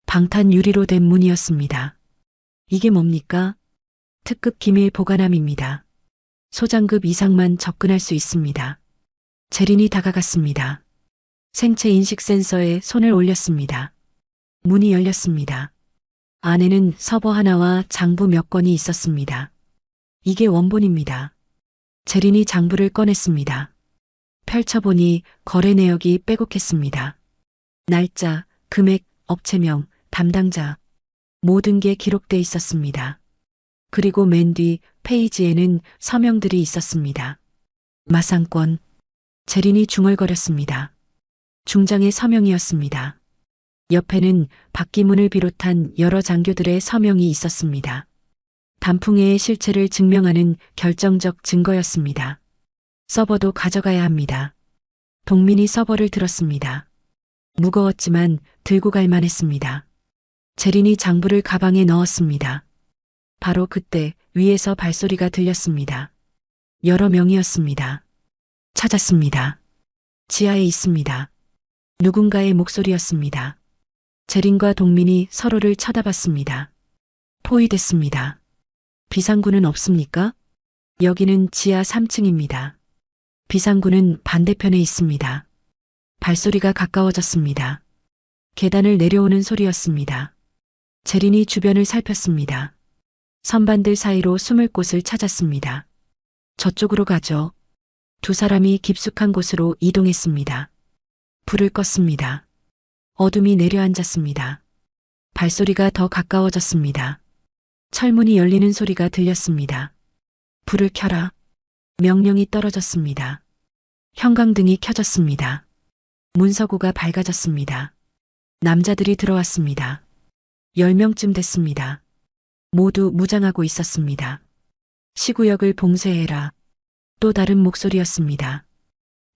방탄 유리로 된 문이었습니다. 이게 뭡니까? 특급 기밀 보관함입니다. 소장급 이상만 접근할 수 있습니다. 재린이 다가갔습니다. 생체 인식 센서에 손을 올렸습니다. 문이 열렸습니다. 안에는 서버 하나와 장부 몇 건이 있었습니다. 이게 원본입니다. 재린이 장부를 꺼냈습니다. 펼쳐보니 거래 내역이 빼곡했습니다. 날짜, 금액, 업체명, 담당자, 모든 게 기록돼 있었습니다. 그리고 맨 뒤 페이지에는 서명들이 있었습니다. 마상권. 재린이 중얼거렸습니다. 중장의 서명이었습니다. 옆에는 박기문을 비롯한 여러 장교들의 서명이 있었습니다. 단풍회의 실체를 증명하는 결정적 증거였습니다. 서버도 가져가야 합니다. 동민이 서버를 들었습니다. 무거웠지만 들고 갈 만했습니다. 재린이 장부를 가방에 넣었습니다. 바로 그때 위에서 발소리가 들렸습니다. 여러 명이었습니다. 찾았습니다. 지하에 있습니다. 누군가의 목소리였습니다. 재린과 동민이 서로를 쳐다봤습니다. 포위됐습니다. 비상구는 없습니까? 여기는 지하 3층입니다. 비상구는 반대편에 있습니다. 발소리가 가까워졌습니다. 계단을 내려오는 소리였습니다. 재린이 주변을 살폈습니다. 선반들 사이로 숨을 곳을 찾았습니다. 저쪽으로 가죠. 두 사람이 깊숙한 곳으로 이동했습니다. 불을 껐습니다. 어둠이 내려앉았습니다. 발소리가 더 가까워졌습니다. 철문이 열리는 소리가 들렸습니다. 불을 켜라. 명령이 떨어졌습니다. 형광등이 켜졌습니다. 문서고가 밝아졌습니다. 남자들이 들어왔습니다. 10명쯤 됐습니다. 모두 무장하고 있었습니다. 시구역을 봉쇄해라. 또 다른 목소리였습니다.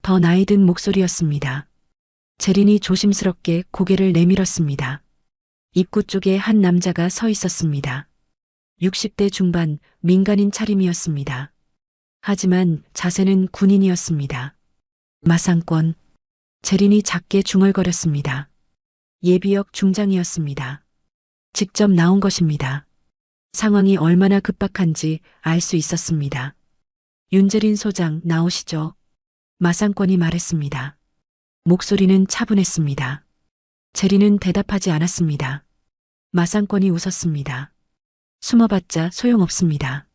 더 나이 든 목소리였습니다. 재린이 조심스럽게 고개를 내밀었습니다. 입구 쪽에 한 남자가 서 있었습니다. 60대 중반 민간인 차림이었습니다. 하지만 자세는 군인이었습니다. 마상권. 재린이 작게 중얼거렸습니다. 예비역 중장이었습니다. 직접 나온 것입니다. 상황이 얼마나 급박한지 알 수 있었습니다. 윤재린 소장 나오시죠. 마상권이 말했습니다. 목소리는 차분했습니다. 재린은 대답하지 않았습니다. 마상권이 웃었습니다. 숨어봤자 소용없습니다.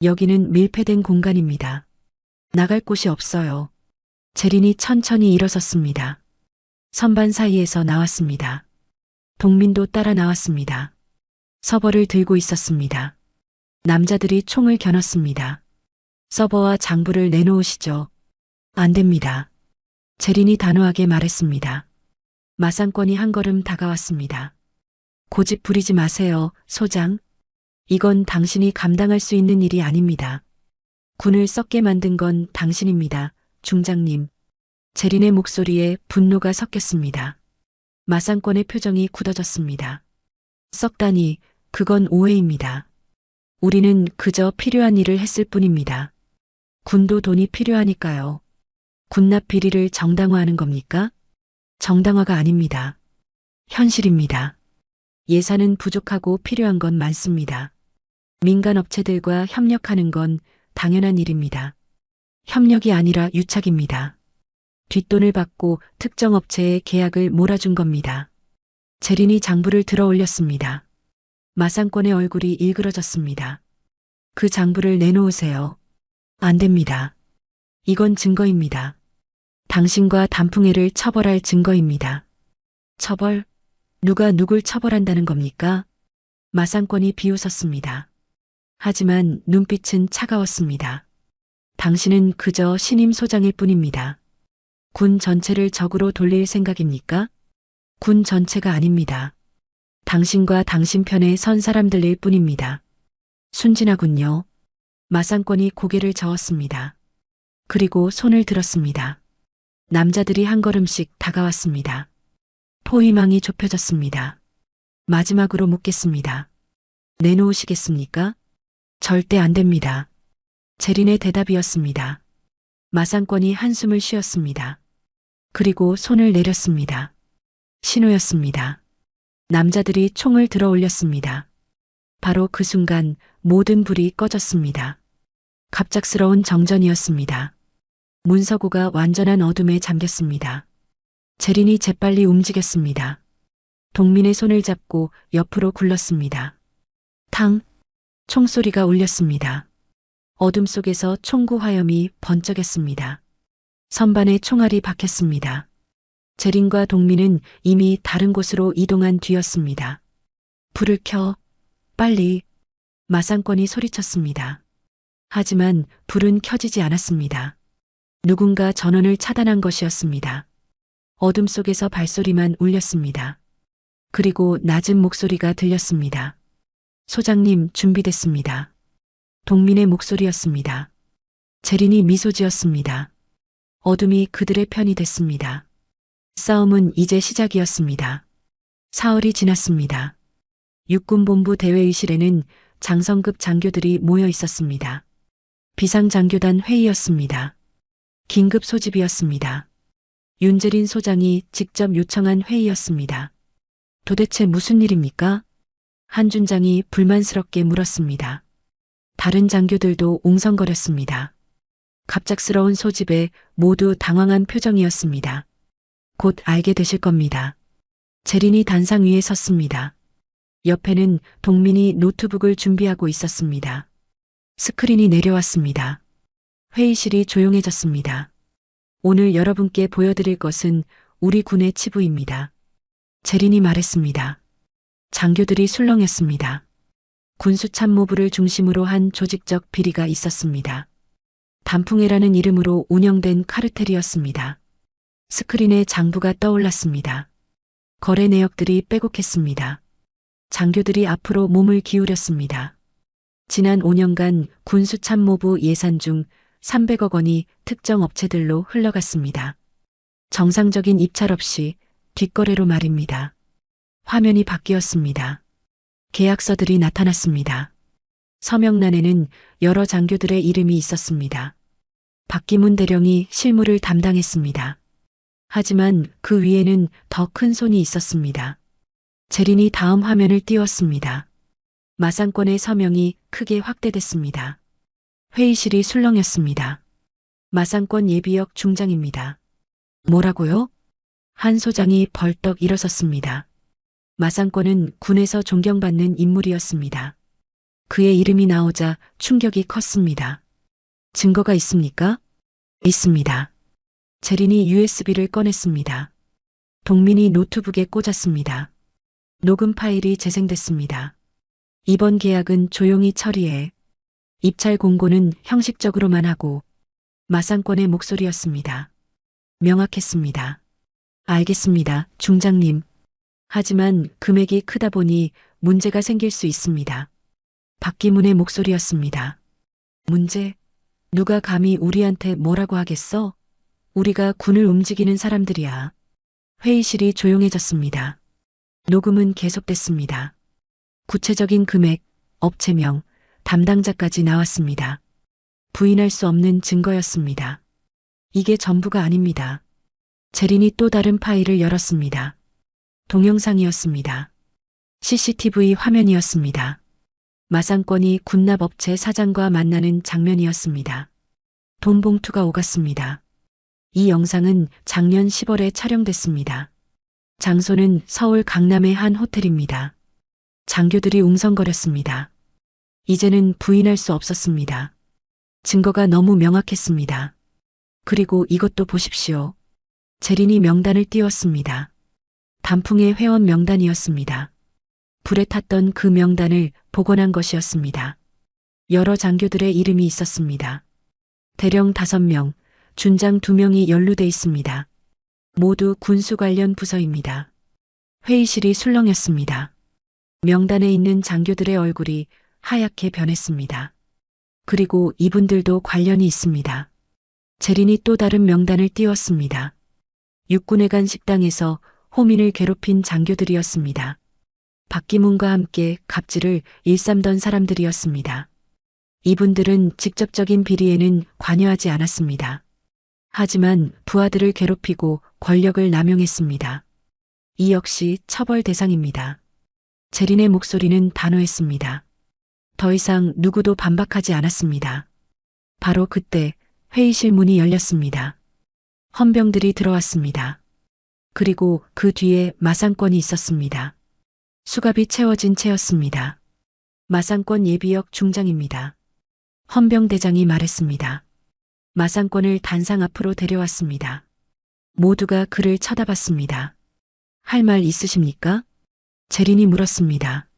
여기는 밀폐된 공간입니다. 나갈 곳이 없어요. 재린이 천천히 일어섰습니다. 선반 사이에서 나왔습니다. 동민도 따라 나왔습니다. 서버를 들고 있었습니다. 남자들이 총을 겨눴습니다. 서버와 장부를 내놓으시죠. 안 됩니다. 재린이 단호하게 말했습니다. 마상권이 한 걸음 다가왔습니다. 고집 부리지 마세요, 소장. 이건 당신이 감당할 수 있는 일이 아닙니다. 군을 썩게 만든 건 당신입니다, 중장님. 재린의 목소리에 분노가 섞였습니다. 마상권의 표정이 굳어졌습니다. 썩다니, 그건 오해입니다. 우리는 그저 필요한 일을 했을 뿐입니다. 군도 돈이 필요하니까요. 군납 비리를 정당화하는 겁니까? 정당화가 아닙니다. 현실입니다. 예산은 부족하고 필요한 건 많습니다. 민간 업체들과 협력하는 건 당연한 일입니다. 협력이 아니라 유착입니다. 뒷돈을 받고 특정 업체에 계약을 몰아준 겁니다. 재린이 장부를 들어 올렸습니다. 마상권의 얼굴이 일그러졌습니다. 그 장부를 내놓으세요. 안 됩니다. 이건 증거입니다. 당신과 단풍회를 처벌할 증거입니다. 처벌? 누가 누굴 처벌한다는 겁니까? 마상권이 비웃었습니다. 하지만 눈빛은 차가웠습니다. 당신은 그저 신임 소장일 뿐입니다. 군 전체를 적으로 돌릴 생각입니까? 군 전체가 아닙니다. 당신과 당신 편에 선 사람들일 뿐입니다. 순진하군요. 마상권이 고개를 저었습니다. 그리고 손을 들었습니다. 남자들이 한 걸음씩 다가왔습니다. 포위망이 좁혀졌습니다. 마지막으로 묻겠습니다. 내놓으시겠습니까? 절대 안 됩니다. 재린의 대답이었습니다. 마상권이 한숨을 쉬었습니다. 그리고 손을 내렸습니다. 신호였습니다. 남자들이 총을 들어 올렸습니다. 바로 그 순간 모든 불이 꺼졌습니다. 갑작스러운 정전이었습니다. 문서고가 완전한 어둠에 잠겼습니다. 재린이 재빨리 움직였습니다. 동민의 손을 잡고 옆으로 굴렀습니다. 탕! 총소리가 울렸습니다. 어둠 속에서 총구 화염이 번쩍였습니다. 선반에 총알이 박혔습니다. 재린과 동민은 이미 다른 곳으로 이동한 뒤였습니다. 불을 켜, 빨리. 마상권이 소리쳤습니다. 하지만 불은 켜지지 않았습니다. 누군가 전원을 차단한 것이었습니다. 어둠 속에서 발소리만 울렸습니다. 그리고 낮은 목소리가 들렸습니다. 소장님, 준비됐습니다. 동민의 목소리였습니다. 재린이 미소 지었습니다. 어둠이 그들의 편이 됐습니다. 싸움은 이제 시작이었습니다. 사흘이 지났습니다. 육군본부 대회의실에는 장성급 장교들이 모여 있었습니다. 비상장교단 회의였습니다. 긴급 소집이었습니다. 윤재린 소장이 직접 요청한 회의였습니다. 도대체 무슨 일입니까? 한준장이 불만스럽게 물었습니다. 다른 장교들도 웅성거렸습니다. 갑작스러운 소집에 모두 당황한 표정이었습니다. 곧 알게 되실 겁니다. 재린이 단상 위에 섰습니다. 옆에는 동민이 노트북을 준비하고 있었습니다. 스크린이 내려왔습니다. 회의실이 조용해졌습니다. 오늘 여러분께 보여드릴 것은 우리 군의 치부입니다. 재린이 말했습니다. 장교들이 술렁였습니다. 군수참모부를 중심으로 한 조직적 비리가 있었습니다. 단풍회라는 이름으로 운영된 카르텔이었습니다. 스크린에 장부가 떠올랐습니다. 거래 내역들이 빼곡했습니다. 장교들이 앞으로 몸을 기울였습니다. 지난 5년간 군수참모부 예산 중 300억 원이 특정 업체들로 흘러갔습니다. 정상적인 입찰 없이 뒷거래로 말입니다. 화면이 바뀌었습니다. 계약서들이 나타났습니다. 서명란에는 여러 장교들의 이름이 있었습니다. 박기문 대령이 실무를 담당했습니다. 하지만 그 위에는 더 큰 손이 있었습니다. 재린이 다음 화면을 띄웠습니다. 마상권의 서명이 크게 확대됐습니다. 회의실이 술렁였습니다. 마상권 예비역 중장입니다. 뭐라고요? 한 소장이 벌떡 일어섰습니다. 마상권은 군에서 존경받는 인물이었습니다. 그의 이름이 나오자 충격이 컸습니다. 증거가 있습니까? 있습니다. 재린이 USB를 꺼냈습니다. 동민이 노트북에 꽂았습니다. 녹음 파일이 재생됐습니다. 이번 계약은 조용히 처리해. 입찰 공고는 형식적으로만 하고. 마상권의 목소리였습니다. 명확했습니다. 알겠습니다, 중장님. 하지만 금액이 크다 보니 문제가 생길 수 있습니다. 박기문의 목소리였습니다. 문제? 누가 감히 우리한테 뭐라고 하겠어? 우리가 군을 움직이는 사람들이야. 회의실이 조용해졌습니다. 녹음은 계속됐습니다. 구체적인 금액, 업체명, 담당자까지 나왔습니다. 부인할 수 없는 증거였습니다. 이게 전부가 아닙니다. 재린이 또 다른 파일을 열었습니다. 동영상이었습니다. CCTV 화면이었습니다. 마상권이 군납업체 사장과 만나는 장면이었습니다. 돈 봉투가 오갔습니다. 이 영상은 작년 10월에 촬영됐습니다. 장소는 서울 강남의 한 호텔입니다. 장교들이 웅성거렸습니다. 이제는 부인할 수 없었습니다. 증거가 너무 명확했습니다. 그리고 이것도 보십시오. 재린이 명단을 띄웠습니다. 단풍의 회원 명단이었습니다. 불에 탔던 그 명단을 복원한 것이었습니다. 여러 장교들의 이름이 있었습니다. 대령 5명, 준장 2명이 연루돼 있습니다. 모두 군수 관련 부서입니다. 회의실이 술렁였습니다. 명단에 있는 장교들의 얼굴이 하얗게 변했습니다. 그리고 이분들도 관련이 있습니다. 재린이 또 다른 명단을 띄웠습니다. 육군에 간 식당에서 호민을 괴롭힌 장교들이었습니다. 박기문과 함께 갑질을 일삼던 사람들이었습니다. 이분들은 직접적인 비리에는 관여하지 않았습니다. 하지만 부하들을 괴롭히고 권력을 남용했습니다. 이 역시 처벌 대상입니다. 재린의 목소리는 단호했습니다. 더 이상 누구도 반박하지 않았습니다. 바로 그때 회의실 문이 열렸습니다. 헌병들이 들어왔습니다. 그리고 그 뒤에 마상권이 있었습니다. 수갑이 채워진 채였습니다. 마상권 예비역 중장입니다. 헌병대장이 말했습니다. 마상권을 단상 앞으로 데려왔습니다. 모두가 그를 쳐다봤습니다. 할 말 있으십니까? 재린이 물었습니다.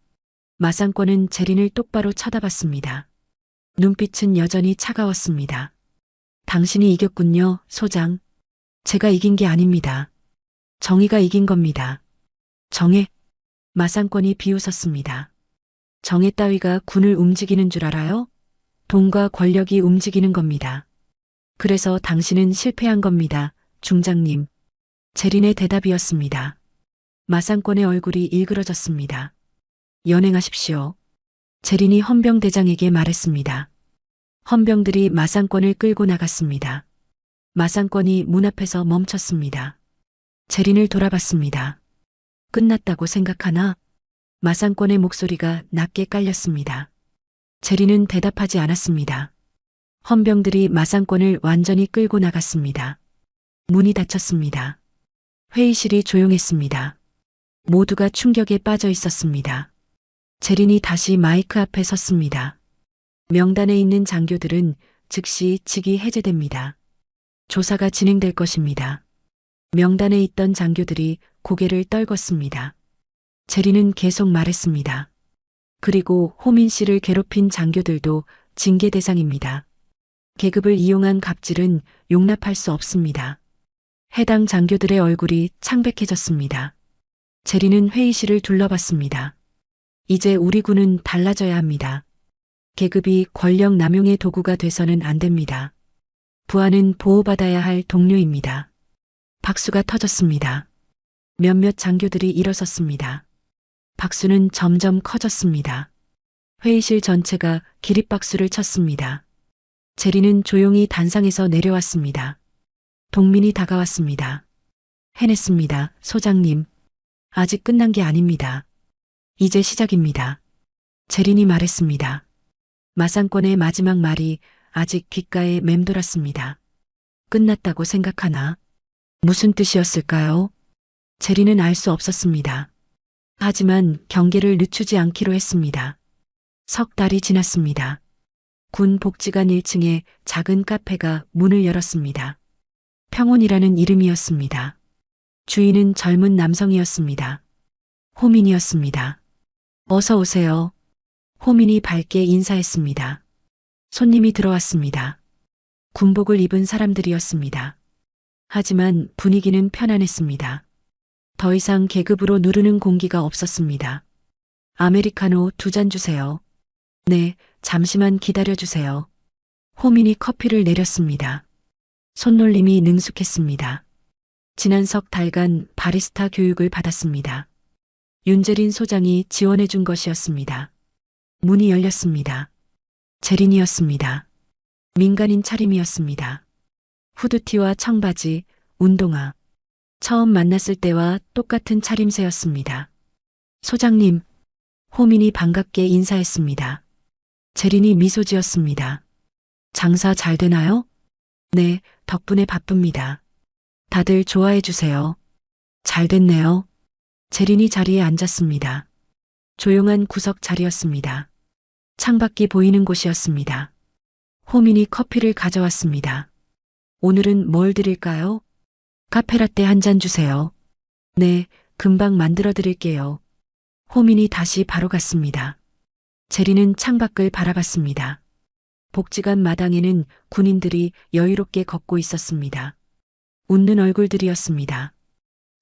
마상권은 재린을 똑바로 쳐다봤습니다. 눈빛은 여전히 차가웠습니다. 당신이 이겼군요, 소장. 제가 이긴 게 아닙니다. 정의가 이긴 겁니다. 정의? 마상권이 비웃었습니다. 정의 따위가 군을 움직이는 줄 알아요? 돈과 권력이 움직이는 겁니다. 그래서 당신은 실패한 겁니다, 중장님. 재린의 대답이었습니다. 마상권의 얼굴이 일그러졌습니다. 연행하십시오. 재린이 헌병대장에게 말했습니다. 헌병들이 마상권을 끌고 나갔습니다. 마상권이 문 앞에서 멈췄습니다. 재린을 돌아봤습니다. 끝났다고 생각하나? 마상권의 목소리가 낮게 깔렸습니다. 재린은 대답하지 않았습니다. 헌병들이 마상권을 완전히 끌고 나갔습니다. 문이 닫혔습니다. 회의실이 조용했습니다. 모두가 충격에 빠져 있었습니다. 재린이 다시 마이크 앞에 섰습니다. 명단에 있는 장교들은 즉시 직위 해제됩니다. 조사가 진행될 것입니다. 명단에 있던 장교들이 고개를 떨궜습니다. 재린은 계속 말했습니다. 그리고 호민 씨를 괴롭힌 장교들도 징계 대상입니다. 계급을 이용한 갑질은 용납할 수 없습니다. 해당 장교들의 얼굴이 창백해졌습니다. 재린은 회의실을 둘러봤습니다. 이제 우리 군은 달라져야 합니다. 계급이 권력 남용의 도구가 돼서는 안 됩니다. 부하는 보호받아야 할 동료입니다. 박수가 터졌습니다. 몇몇 장교들이 일어섰습니다. 박수는 점점 커졌습니다. 회의실 전체가 기립박수를 쳤습니다. 재린은 조용히 단상에서 내려왔습니다. 동민이 다가왔습니다. 해냈습니다, 소장님. 아직 끝난 게 아닙니다. 이제 시작입니다. 재린이 말했습니다. 마상권의 마지막 말이 아직 귓가에 맴돌았습니다. 끝났다고 생각하나? 무슨 뜻이었을까요? 재린은 알 수 없었습니다. 하지만 경계를 늦추지 않기로 했습니다. 석 달이 지났습니다. 군 복지관 1층에 작은 카페가 문을 열었습니다. 평온이라는 이름이었습니다. 주인은 젊은 남성이었습니다. 호민이었습니다. 어서 오세요. 호민이 밝게 인사했습니다. 손님이 들어왔습니다. 군복을 입은 사람들이었습니다. 하지만 분위기는 편안했습니다. 더 이상 계급으로 누르는 공기가 없었습니다. 아메리카노 2잔 주세요. 네, 잠시만 기다려주세요. 호민이 커피를 내렸습니다. 손놀림이 능숙했습니다. 지난 석 달간 바리스타 교육을 받았습니다. 윤재린 소장이 지원해 준 것이었습니다. 문이 열렸습니다. 재린이었습니다. 민간인 차림이었습니다. 후드티와 청바지, 운동화. 처음 만났을 때와 똑같은 차림새였습니다. 소장님, 호민이 반갑게 인사했습니다. 재린이 미소 지었습니다. 장사 잘 되나요? 네, 덕분에 바쁩니다. 다들 좋아해 주세요. 잘 됐네요. 재린이 자리에 앉았습니다. 조용한 구석 자리였습니다. 창밖이 보이는 곳이었습니다. 호민이 커피를 가져왔습니다. 오늘은 뭘 드릴까요? 카페라떼 한 잔 주세요. 네, 금방 만들어 드릴게요. 호민이 다시 바로 갔습니다. 재린은 창밖을 바라봤습니다. 복지관 마당에는 군인들이 여유롭게 걷고 있었습니다. 웃는 얼굴들이었습니다.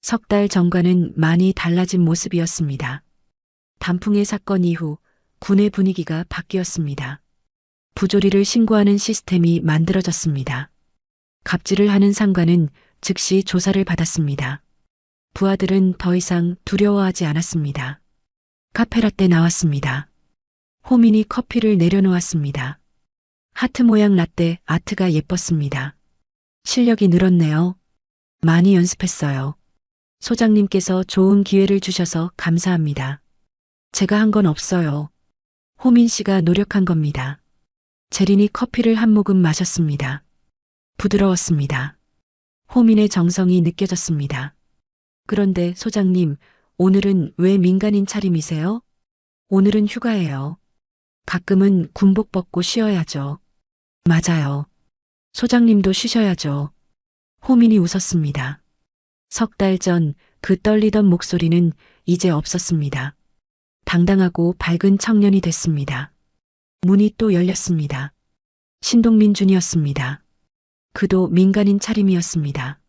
석 달 전과는 많이 달라진 모습이었습니다. 단풍의 사건 이후 군의 분위기가 바뀌었습니다. 부조리를 신고하는 시스템이 만들어졌습니다. 갑질을 하는 상관은 즉시 조사를 받았습니다. 부하들은 더 이상 두려워하지 않았습니다. 카페라떼 나왔습니다. 호민이 커피를 내려놓았습니다. 하트 모양 라떼 아트가 예뻤습니다. 실력이 늘었네요. 많이 연습했어요. 소장님께서 좋은 기회를 주셔서 감사합니다. 제가 한 건 없어요. 호민 씨가 노력한 겁니다. 재린이 커피를 한 모금 마셨습니다. 부드러웠습니다. 호민의 정성이 느껴졌습니다. 그런데 소장님, 오늘은 왜 민간인 차림이세요? 오늘은 휴가예요. 가끔은 군복 벗고 쉬어야죠. 맞아요. 소장님도 쉬셔야죠. 호민이 웃었습니다. 석 달 전 그 떨리던 목소리는 이제 없었습니다. 당당하고 밝은 청년이 됐습니다. 문이 또 열렸습니다. 신동민 준이었습니다. 그도 민간인 차림이었습니다.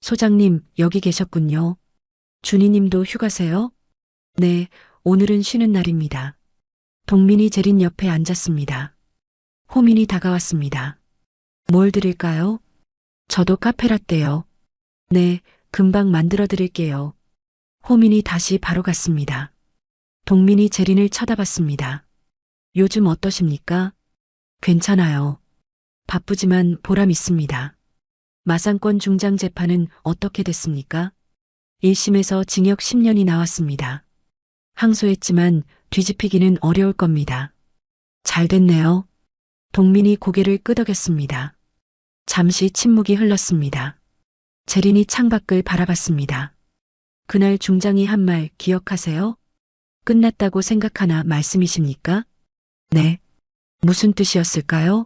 소장님, 여기 계셨군요. 준희님도 휴가세요? 네, 오늘은 쉬는 날입니다. 동민이 재린 옆에 앉았습니다. 호민이 다가왔습니다. 뭘 드릴까요? 저도 카페라떼요. 네, 금방 만들어 드릴게요. 호민이 다시 바로 갔습니다. 동민이 재린을 쳐다봤습니다. 요즘 어떠십니까? 괜찮아요. 바쁘지만 보람 있습니다. 마상권 중장 재판은 어떻게 됐습니까? 1심에서 징역 10년이 나왔습니다. 항소했지만 뒤집히기는 어려울 겁니다. 잘 됐네요. 동민이 고개를 끄덕였습니다. 잠시 침묵이 흘렀습니다. 재린이 창밖을 바라봤습니다. 그날 중장이 한 말 기억하세요? 끝났다고 생각하나 말씀이십니까? 네. 무슨 뜻이었을까요?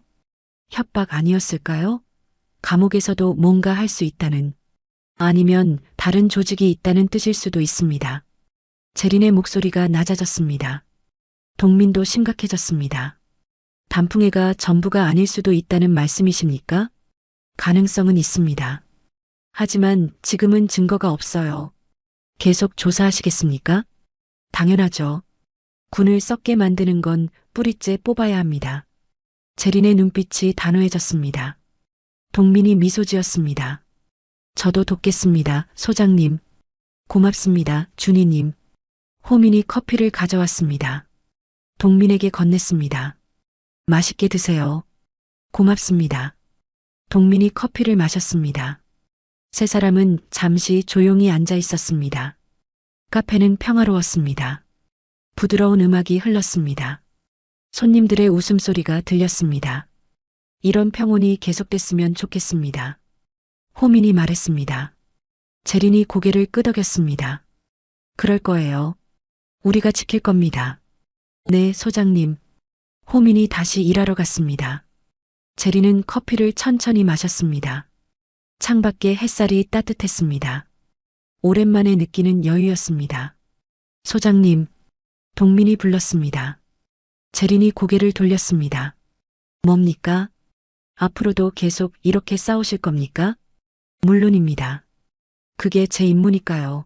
협박 아니었을까요? 감옥에서도 뭔가 할 수 있다는, 아니면 다른 조직이 있다는 뜻일 수도 있습니다. 재린의 목소리가 낮아졌습니다. 동민도 심각해졌습니다. 단풍회가 전부가 아닐 수도 있다는 말씀이십니까? 가능성은 있습니다. 하지만 지금은 증거가 없어요. 계속 조사하시겠습니까? 당연하죠. 군을 썩게 만드는 건 뿌리째 뽑아야 합니다. 재린의 눈빛이 단호해졌습니다. 동민이 미소 지었습니다. 저도 돕겠습니다, 소장님. 고맙습니다, 준희님. 호민이 커피를 가져왔습니다. 동민에게 건넸습니다. 맛있게 드세요. 고맙습니다. 동민이 커피를 마셨습니다. 세 사람은 잠시 조용히 앉아 있었습니다. 카페는 평화로웠습니다. 부드러운 음악이 흘렀습니다. 손님들의 웃음소리가 들렸습니다. 이런 평온이 계속됐으면 좋겠습니다. 호민이 말했습니다. 재린이 고개를 끄덕였습니다. 그럴 거예요. 우리가 지킬 겁니다. 네, 소장님. 호민이 다시 일하러 갔습니다. 재린은 커피를 천천히 마셨습니다. 창밖에 햇살이 따뜻했습니다. 오랜만에 느끼는 여유였습니다. 소장님, 동민이 불렀습니다. 재린이 고개를 돌렸습니다. 뭡니까? 앞으로도 계속 이렇게 싸우실 겁니까? 물론입니다. 그게 제 임무니까요.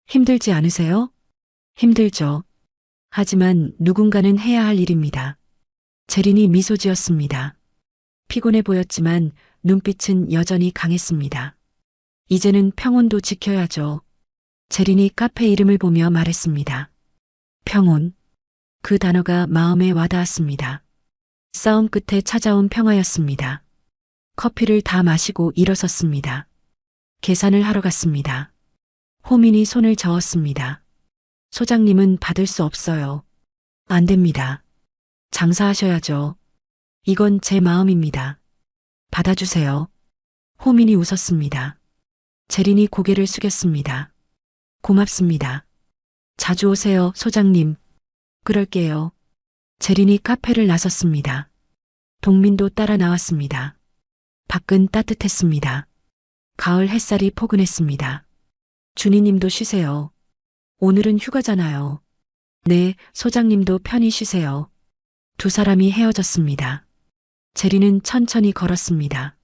힘들지 않으세요? 힘들죠. 하지만 누군가는 해야 할 일입니다. 재린이 미소 지었습니다. 피곤해 보였지만 눈빛은 여전히 강했습니다. 이제는 평온도 지켜야죠. 재린이 카페 이름을 보며 말했습니다. 평온. 그 단어가 마음에 와닿았습니다. 싸움 끝에 찾아온 평화였습니다. 커피를 다 마시고 일어섰습니다. 계산을 하러 갔습니다. 호민이 손을 저었습니다. 소장님은 받을 수 없어요. 안 됩니다. 장사하셔야죠. 이건 제 마음입니다. 받아주세요. 호민이 웃었습니다. 재린이 고개를 숙였습니다. 고맙습니다. 자주 오세요, 소장님. 그럴게요. 재린이 카페를 나섰습니다. 동민도 따라 나왔습니다. 밖은 따뜻했습니다. 가을 햇살이 포근했습니다. 준희님도 쉬세요. 오늘은 휴가잖아요. 네, 소장님도 편히 쉬세요. 두 사람이 헤어졌습니다. 재린은 천천히 걸었습니다.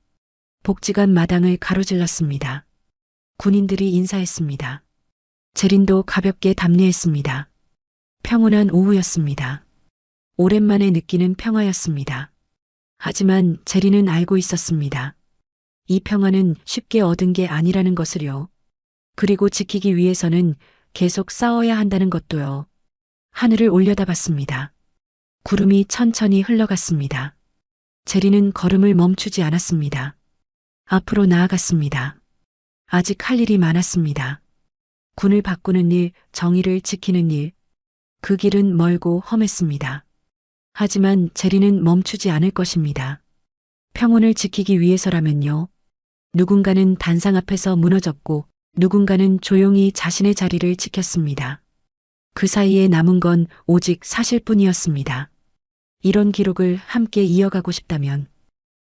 복지관 마당을 가로질렀습니다. 군인들이 인사했습니다. 재린도 가볍게 답례했습니다. 평온한 오후였습니다. 오랜만에 느끼는 평화였습니다. 하지만 재린은 알고 있었습니다. 이 평화는 쉽게 얻은 게 아니라는 것을요. 그리고 지키기 위해서는 계속 싸워야 한다는 것도요. 하늘을 올려다봤습니다. 구름이 천천히 흘러갔습니다. 재린은 걸음을 멈추지 않았습니다. 앞으로 나아갔습니다. 아직 할 일이 많았습니다. 군을 바꾸는 일, 정의를 지키는 일. 그 길은 멀고 험했습니다. 하지만 재린은 멈추지 않을 것입니다. 평온을 지키기 위해서라면요. 누군가는 단상 앞에서 무너졌고 누군가는 조용히 자신의 자리를 지켰습니다. 그 사이에 남은 건 오직 사실뿐이었습니다. 이런 기록을 함께 이어가고 싶다면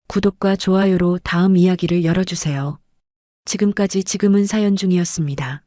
구독과 좋아요로 다음 이야기를 열어주세요. 지금까지 지금은 사연 중이었습니다.